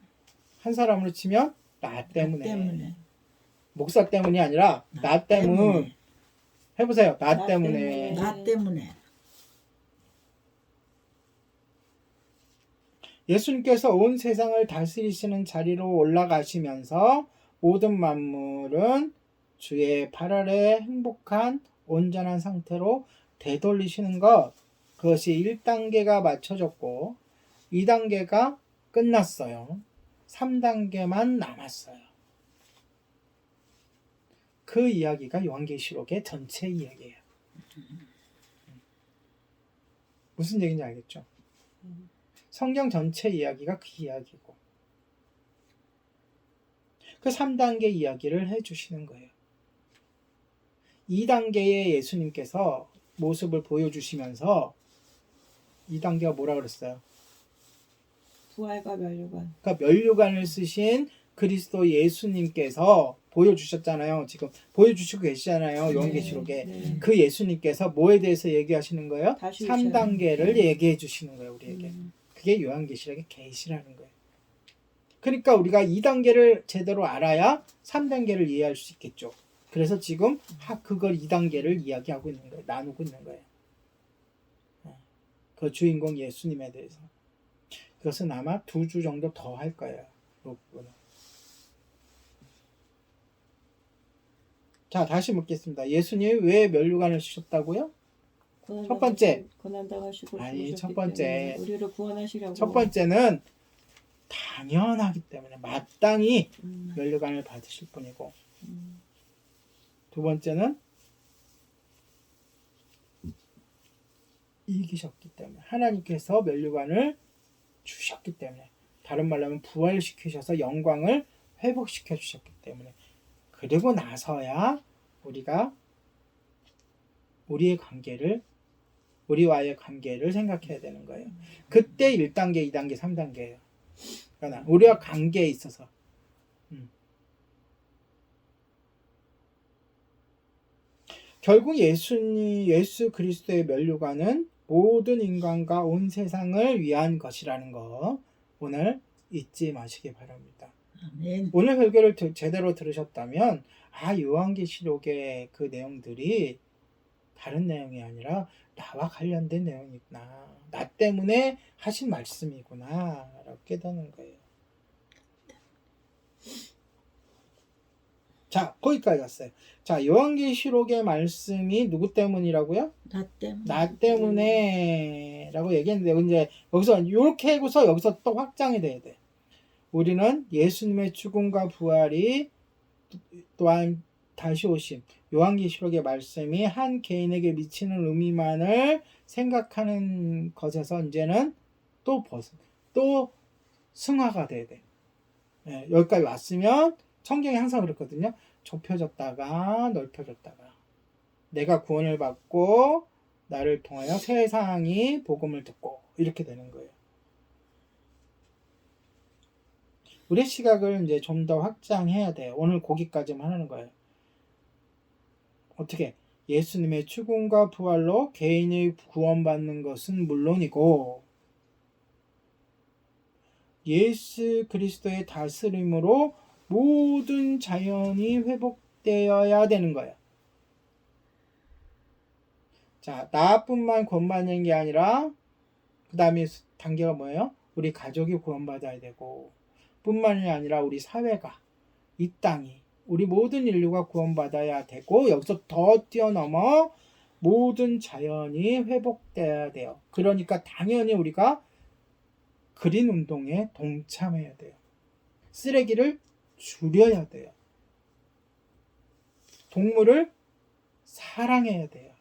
한 사람으로 치면 나 때문에. 때문에. 목사 때문이 아니라 나 때문. 해보세요. 나 때문에. 나 때문에. 예수님께서 온 세상을 다스리시는 자리로 올라가시면서 모든 만물은 주의 발 아래 행복한 온전한 상태로 되돌리시는 것, 그것이 1단계가 맞춰졌고 2단계가 끝났어요. 3단계만 남았어요. 그 이야기가 요한계시록의 전체 이야기예요. 무슨 얘기인지 알겠죠? 성경 전체 이야기가 그 이야기고 그 3단계 이야기를 해주시는 거예요. 2단계에 예수님께서 모습을 보여주시면서 2단계가 뭐라 그랬어요? 부활과 면류관. 그러니까 면류관을 쓰신 그리스도 예수님께서 보여주셨잖아요. 지금 보여주시고 계시잖아요. 요한계시록에. 네. 그 예수님께서 뭐에 대해서 얘기하시는 거예요? 다시 3단계를 얘기해 주시는 거예요. 우리에게. 그게 요한계시록의 계시라는 거예요. 그러니까 우리가 2단계를 제대로 알아야 3단계를 이해할 수 있겠죠. 그래서 지금 그걸 2단계를 이야기하고 있는 거예요. 나누고 있는 거예요. 그 주인공 예수님에 대해서. 그것은 아마 2주 정도 더 할 거예요. 이 부분은. 자, 다시 묻겠습니다. 예수님이 왜 면류관을 쓰셨다고요? 첫 번째. 고난당하시고 아니, 죽으셨기 첫 번째. 때문에 우리를 구원하시려고. 첫 번째는 당연하기 때문에 마땅히 면류관을 받으실 분이고 두 번째는 이기셨기 때문에 하나님께서 면류관을 주셨기 때문에 다른 말로 하면 부활시키셔서 영광을 회복시켜 주셨기 때문에 그리고 나서야 우리가 우리와의 관계를 생각해야 되는 거예요. 그때 1단계, 2단계, 3단계예요. 그러나 우리와 관계에 있어서 결국 예수 그리스도의 면류관은 모든 인간과 온 세상을 위한 것이라는 거 오늘 잊지 마시기 바랍니다. 아멘. 오늘 설교를 제대로 들으셨다면 요한계시록의 그 내용들이 다른 내용이 아니라 나와 관련된 내용이구나. 나 때문에 하신 말씀이구나 라고 깨닫는 거예요. 자, 거기까지 갔어요. 자, 요한계시록의 말씀이 누구 때문이라고요? 나 때문에. 나 때문에 라고 얘기했는데 이제 여기서 이렇게 하고서 여기서 또 확장이 돼야 돼. 우리는 예수님의 죽음과 부활이 또한 다시 오심 요한계시록의 말씀이 한 개인에게 미치는 의미만을 생각하는 것에서 이제는 또 승화가 돼야 돼. 네, 여기까지 왔으면 성경이 항상 그렇거든요. 좁혀졌다가 넓혀졌다가 내가 구원을 받고 나를 통하여 세상이 복음을 듣고 이렇게 되는 거예요. 우리의 시각을 이제 좀 더 확장해야 돼요. 오늘 거기까지만 하는 거예요. 어떻게? 예수님의 죽음과 부활로 개인이 구원받는 것은 물론이고 예수 그리스도의 다스림으로 모든 자연이 회복되어야 되는 거예요. 자, 나뿐만 구원받는 게 아니라 그 다음에 단계가 뭐예요? 우리 가족이 구원받아야 되고 뿐만이 아니라 우리 사회가 이 땅이 우리 모든 인류가 구원받아야 되고 여기서 더 뛰어넘어 모든 자연이 회복돼야 돼요. 그러니까 당연히 우리가 그린 운동에 동참해야 돼요. 쓰레기를 줄여야 돼요. 동물을 사랑해야 돼요.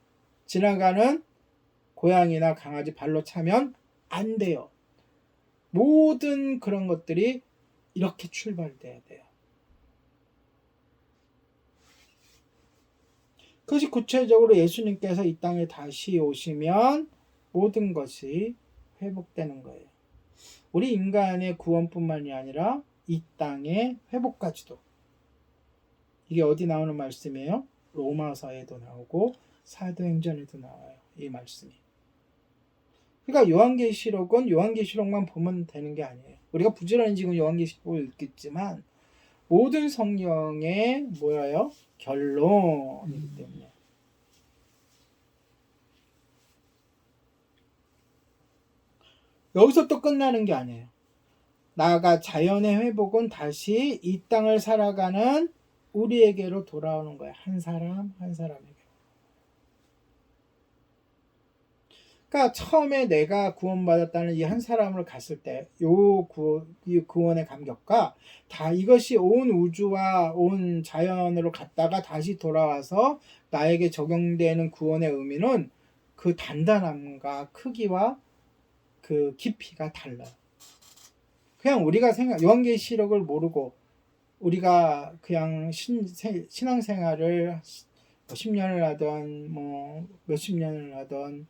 지나가는 고양이나 강아지 발로 차면 안 돼요. 모든 그런 것들이 이렇게 출발돼야 돼요. 그것이 구체적으로 예수님께서 이 땅에 다시 오시면 모든 것이 회복되는 거예요. 우리 인간의 구원뿐만이 아니라 이 땅의 회복까지도. 이게 어디 나오는 말씀이에요? 로마서에도 나오고 사도행전에도 나와요. 이 말씀이. 그러니까 요한계시록은 요한계시록만 보면 되는 게 아니에요. 우리가 부지런히 지금 요한계시록을 읽겠지만 모든 성경의 뭐예요? 결론이기 때문에. 여기서 또 끝나는 게 아니에요. 나아가 자연의 회복은 다시 이 땅을 살아가는 우리에게로 돌아오는 거예요. 한 사람 한 사람에게. 그러니까 처음에 내가 구원받았다는 이 한 사람을 갔을 때 이 구원의 감격과 다 이것이 온 우주와 온 자연으로 갔다가 다시 돌아와서 나에게 적용되는 구원의 의미는 그 단단함과 크기와 그 깊이가 달라요. 그냥 우리가 요한계시록을 모르고 우리가 그냥 신앙생활을 10년을 하던 뭐 몇십 년을 하던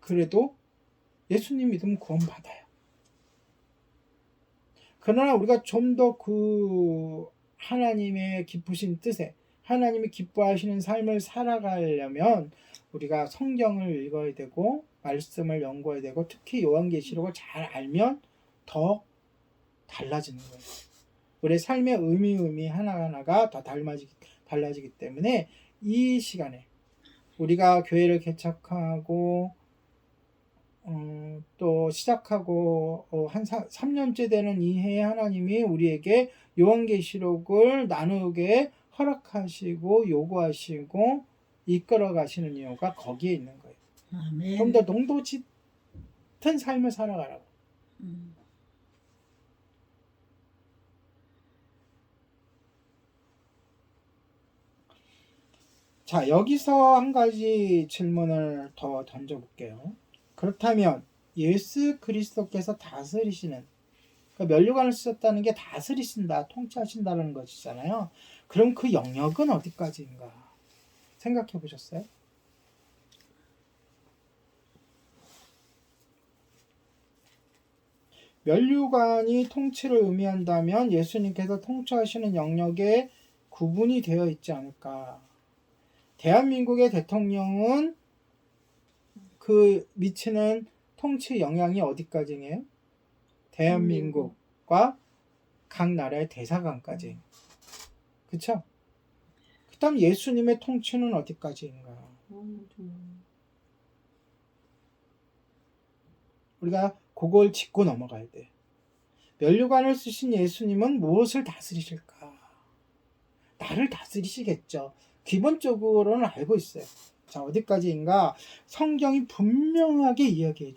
그래도 예수님 믿으면 구원받아요. 그러나 우리가 좀 더 그 하나님의 기쁘신 뜻에 하나님이 기뻐하시는 삶을 살아가려면 우리가 성경을 읽어야 되고 말씀을 연구해야 되고 특히 요한계시록을 잘 알면 더 달라지는 거예요. 우리의 삶의 의미 하나하나가 더 달라지기 때문에 이 시간에 우리가 교회를 개척하고 또 시작하고 한 3년째 되는 이 해에 하나님이 우리에게 요한계시록을 나누게 허락하시고 요구하시고 이끌어 가시는 이유가 거기에 있는 거예요. 아멘. 좀 더 농도 짙은 삶을 살아가라고. 자, 여기서 한 가지 질문을 더 던져볼게요. 그렇다면 예수 그리스도께서 다스리시는, 그러니까 면류관을 쓰셨다는 게 다스리신다, 통치하신다는 것이잖아요. 그럼 그 영역은 어디까지인가 생각해 보셨어요? 면류관이 통치를 의미한다면 예수님께서 통치하시는 영역에 구분이 되어 있지 않을까. 대한민국의 대통령은 그 미치는 통치 영향이 어디까지예요? 대한민국과 각 나라의 대사관까지. 그쵸? 그 다음 예수님의 통치는 어디까지인가? 우리가 그걸 짚고 넘어가야 돼. 면류관을 쓰신 예수님은 무엇을 다스리실까? 나를 다스리시겠죠. 기본적으로는 알고 있어요. 자, 어디까지인가? 성경이 분명하게 이야기해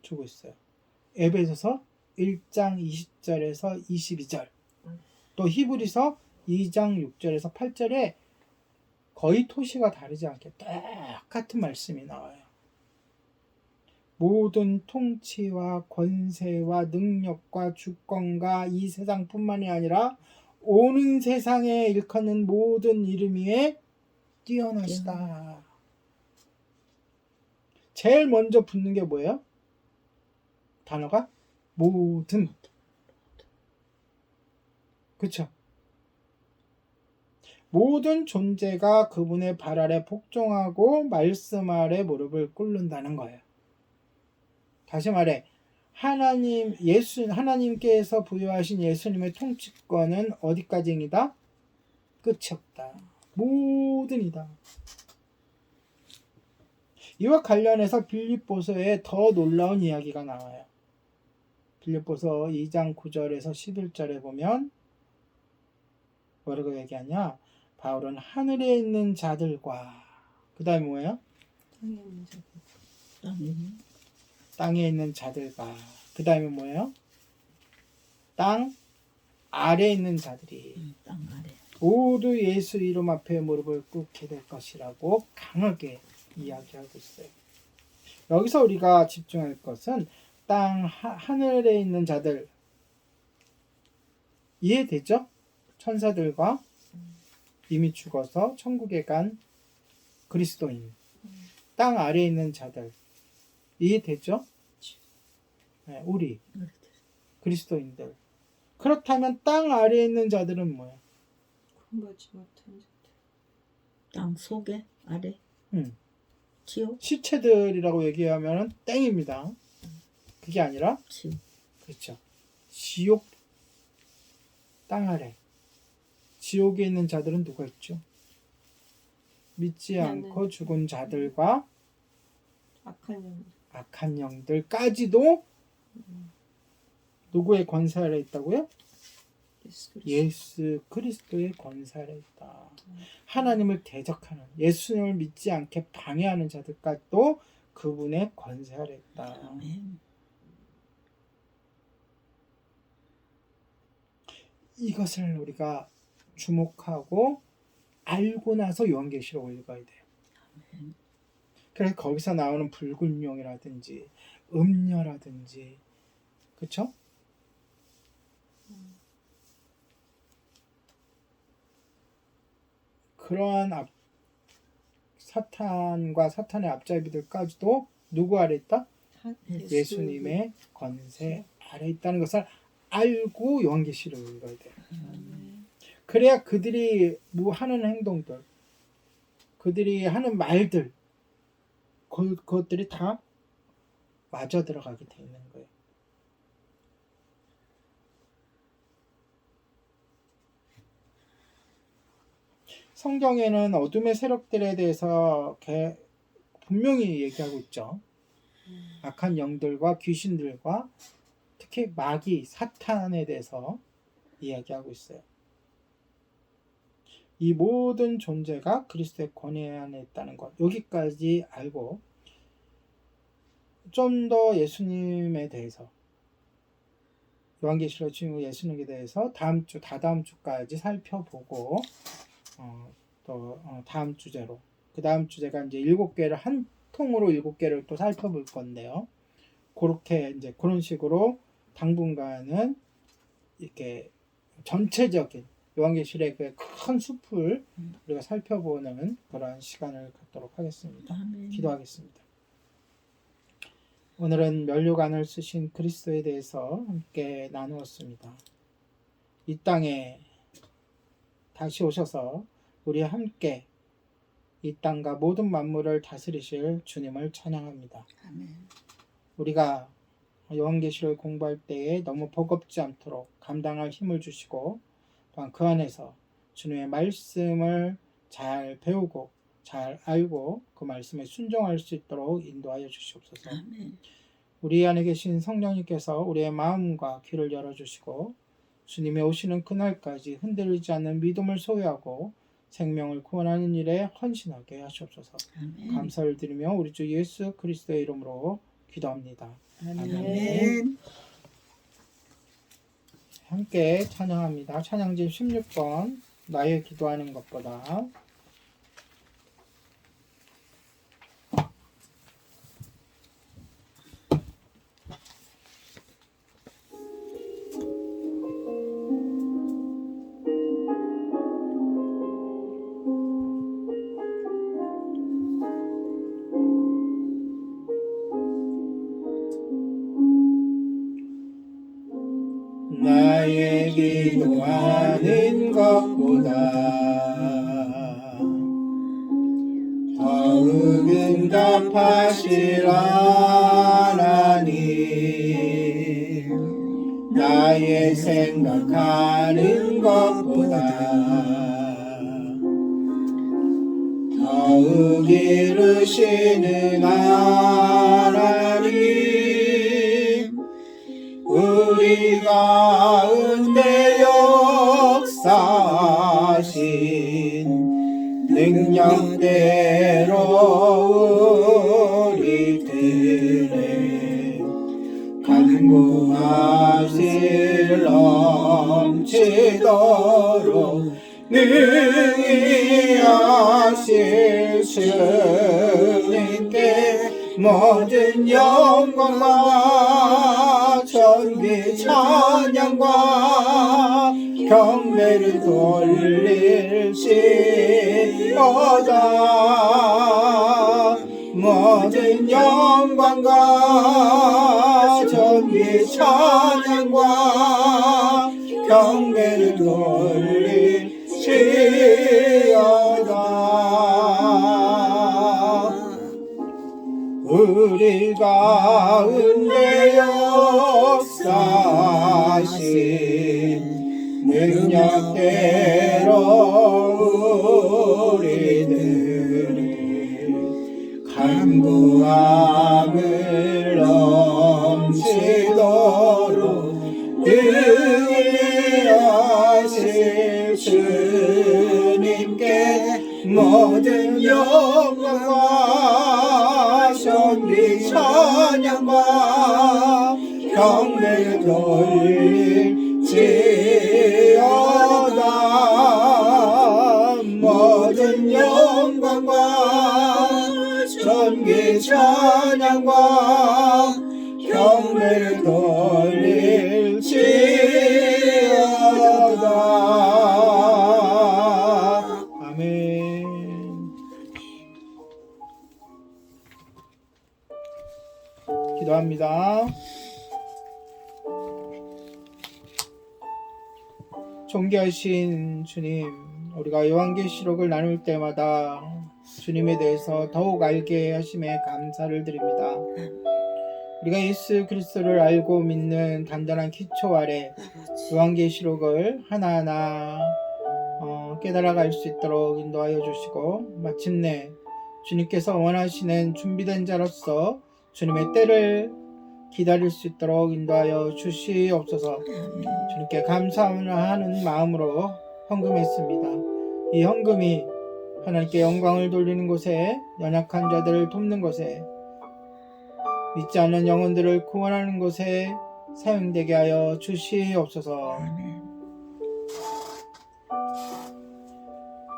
주고 있어요. 에베소서 1장 20절에서 22절, 또 히브리서 2장 6절에서 8절에 거의 토시가 다르지 않게 똑같은 말씀이 나와요. 모든 통치와 권세와 능력과 주권과 이 세상뿐만이 아니라 오는 세상에 일컫는 모든 이름 위에 뛰어나시다. 제일 먼저 붙는 게 뭐예요? 단어가 모든. 그쵸? 모든 존재가 그분의 발 아래 복종하고 말씀 아래 무릎을 꿇는다는 거예요. 다시 말해, 하나님께서 부여하신 예수님의 통치권은 어디까지이다? 끝이 없다. 모든이다. 이와 관련해서 빌립보서에 더 놀라운 이야기가 나와요. 빌립보서 2장 9절에서 11절에 보면 뭐라고 얘기하냐? 바울은 하늘에 있는 자들과, 그 다음에 뭐예요? 땅에 있는 자들과, 그 다음에 뭐예요? 땅 아래에 있는 자들이 땅 아래. 모두 예수 이름 앞에 무릎을 꿇게 될 것이라고 강하게 이야기하고 있어요. 여기서 우리가 집중할 것은 하늘에 있는 자들, 이해되죠? 천사들과 이미 죽어서 천국에 간 그리스도인, 땅 아래에 있는 자들, 이해되죠? 네, 우리 그리스도인들. 그렇다면 땅 아래에 있는 자들은 뭐야? 구원받지 못한 자들. 땅 속에 아래 지옥 시체들이라고 얘기하면 땡입니다. 그게 아니라 지옥 그렇죠. 지옥, 땅 아래. 지옥에 있는 자들은 누가 있죠? 믿지 않고 죽은 자들과 악한 영. 악한 영들까지도 누구의 권세 아래 있다고요? 예수 그리스도의 권세 아래 있다. 하나님을 대적하는, 예수님을 믿지 않게 방해하는 자들까지도 그분의 권세 아래 있다. 아멘. 이것을 우리가 주목하고 알고 나서 요한계시록을 읽어야 돼요. 그래서 거기서 나오는 붉은 용이라든지 음녀라든지, 그렇죠? 그러한 사탄과 사탄의 앞잡이들까지도 누구 아래 있다? 예수님의 권세 아래 있다는 것을 알고 요한계시록을 읽어야 돼요. 그래야 그들이 하는 행동들, 그들이 하는 말들, 그것들이 다 맞아 들어가게 돼 있는 거예요. 성경에는 어둠의 세력들에 대해서 분명히 얘기하고 있죠. 악한 영들과 귀신들과 특히 마귀, 사탄에 대해서 이야기하고 있어요. 이 모든 존재가 그리스도의 권위 안에 있다는 것, 여기까지 알고 좀 더 예수님에 대해서, 요한계시록 주인공 예수님에 대해서 다음 주까지 살펴보고 또 다음 주제로, 그 다음 주제가 이제 7개를 한 통으로 7개를 또 살펴볼 건데요. 그렇게 이제 그런 식으로 당분간은 이렇게 전체적인 요한계시록의 큰 숲을 우리가 살펴보는 그런 시간을 갖도록 하겠습니다. 아멘. 기도하겠습니다. 오늘은 면류관을 쓰신 그리스도에 대해서 함께 나누었습니다. 이 땅에 다시 오셔서 우리 함께 이 땅과 모든 만물을 다스리실 주님을 찬양합니다. 아멘. 우리가 요한계시록을 공부할 때에 너무 버겁지 않도록 감당할 힘을 주시고, 또한 그 안에서 주님의 말씀을 잘 배우고 잘 알고 그 말씀에 순종할 수 있도록 인도하여 주시옵소서. 아멘. 우리 안에 계신 성령님께서 우리의 마음과 귀를 열어주시고 주님이 오시는 그날까지 흔들리지 않는 믿음을 소유하고 생명을 구원하는 일에 헌신하게 하시옵소서. 아멘. 감사를 드리며 우리 주 예수 그리스도의 이름으로 기도합니다. 아멘. 함께 찬양합니다. 찬양집 16번 나의 기도하는 것보다. 나의 기도하는 것보다 더욱 응답하실 하나님, 나의 생각하는 것보다 더욱 이루시는 하나님, 우리 가운데 역사하신 능력대로 우리들의 간구하실 넘치도록 능히 하실 주님께 모든 영광과 존귀 찬양과 경배를 돌릴지어다. 모든 영광과 존귀 찬양과 경배를 돌릴지어다. 우리 가운데 역사하신 능력대로 우리들을 간구함을 넘치도록 의하실 주님께 모든 영광과 존귀 찬양과 경배를 돌릴지어다. 모든 영광과 존귀 찬양과 경배를 돌릴지어다. 아멘. 기도합니다. 존귀하신 주님, 우리가 요한계시록을 나눌 때마다 주님에 대해서 더욱 알게 하심에 감사를 드립니다. 우리가 예수 그리스도를 알고 믿는 단단한 기초 아래 요한계시록을 하나하나 깨달아갈 수 있도록 인도하여 주시고, 마침내 주님께서 원하시는 준비된 자로서 주님의 때를 기다릴 수 있도록 인도하여 주시옵소서. 주님께 감사하는 마음으로 헌금했습니다. 이 헌금이 하나님께 영광을 돌리는 곳에, 연약한 자들을 돕는 곳에, 믿지 않는 영혼들을 구원하는 곳에 사용되게 하여 주시옵소서.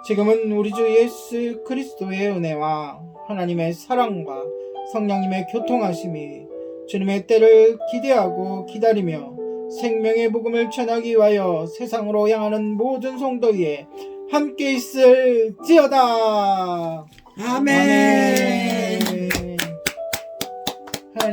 지금은 우리 주 예수 그리스도의 은혜와 하나님의 사랑과 성령님의 교통하심이 주님의 때를 기대하고 기다리며 생명의 복음을 전하기 위하여 세상으로 향하는 모든 성도 위에 함께 있을지어다. 아멘.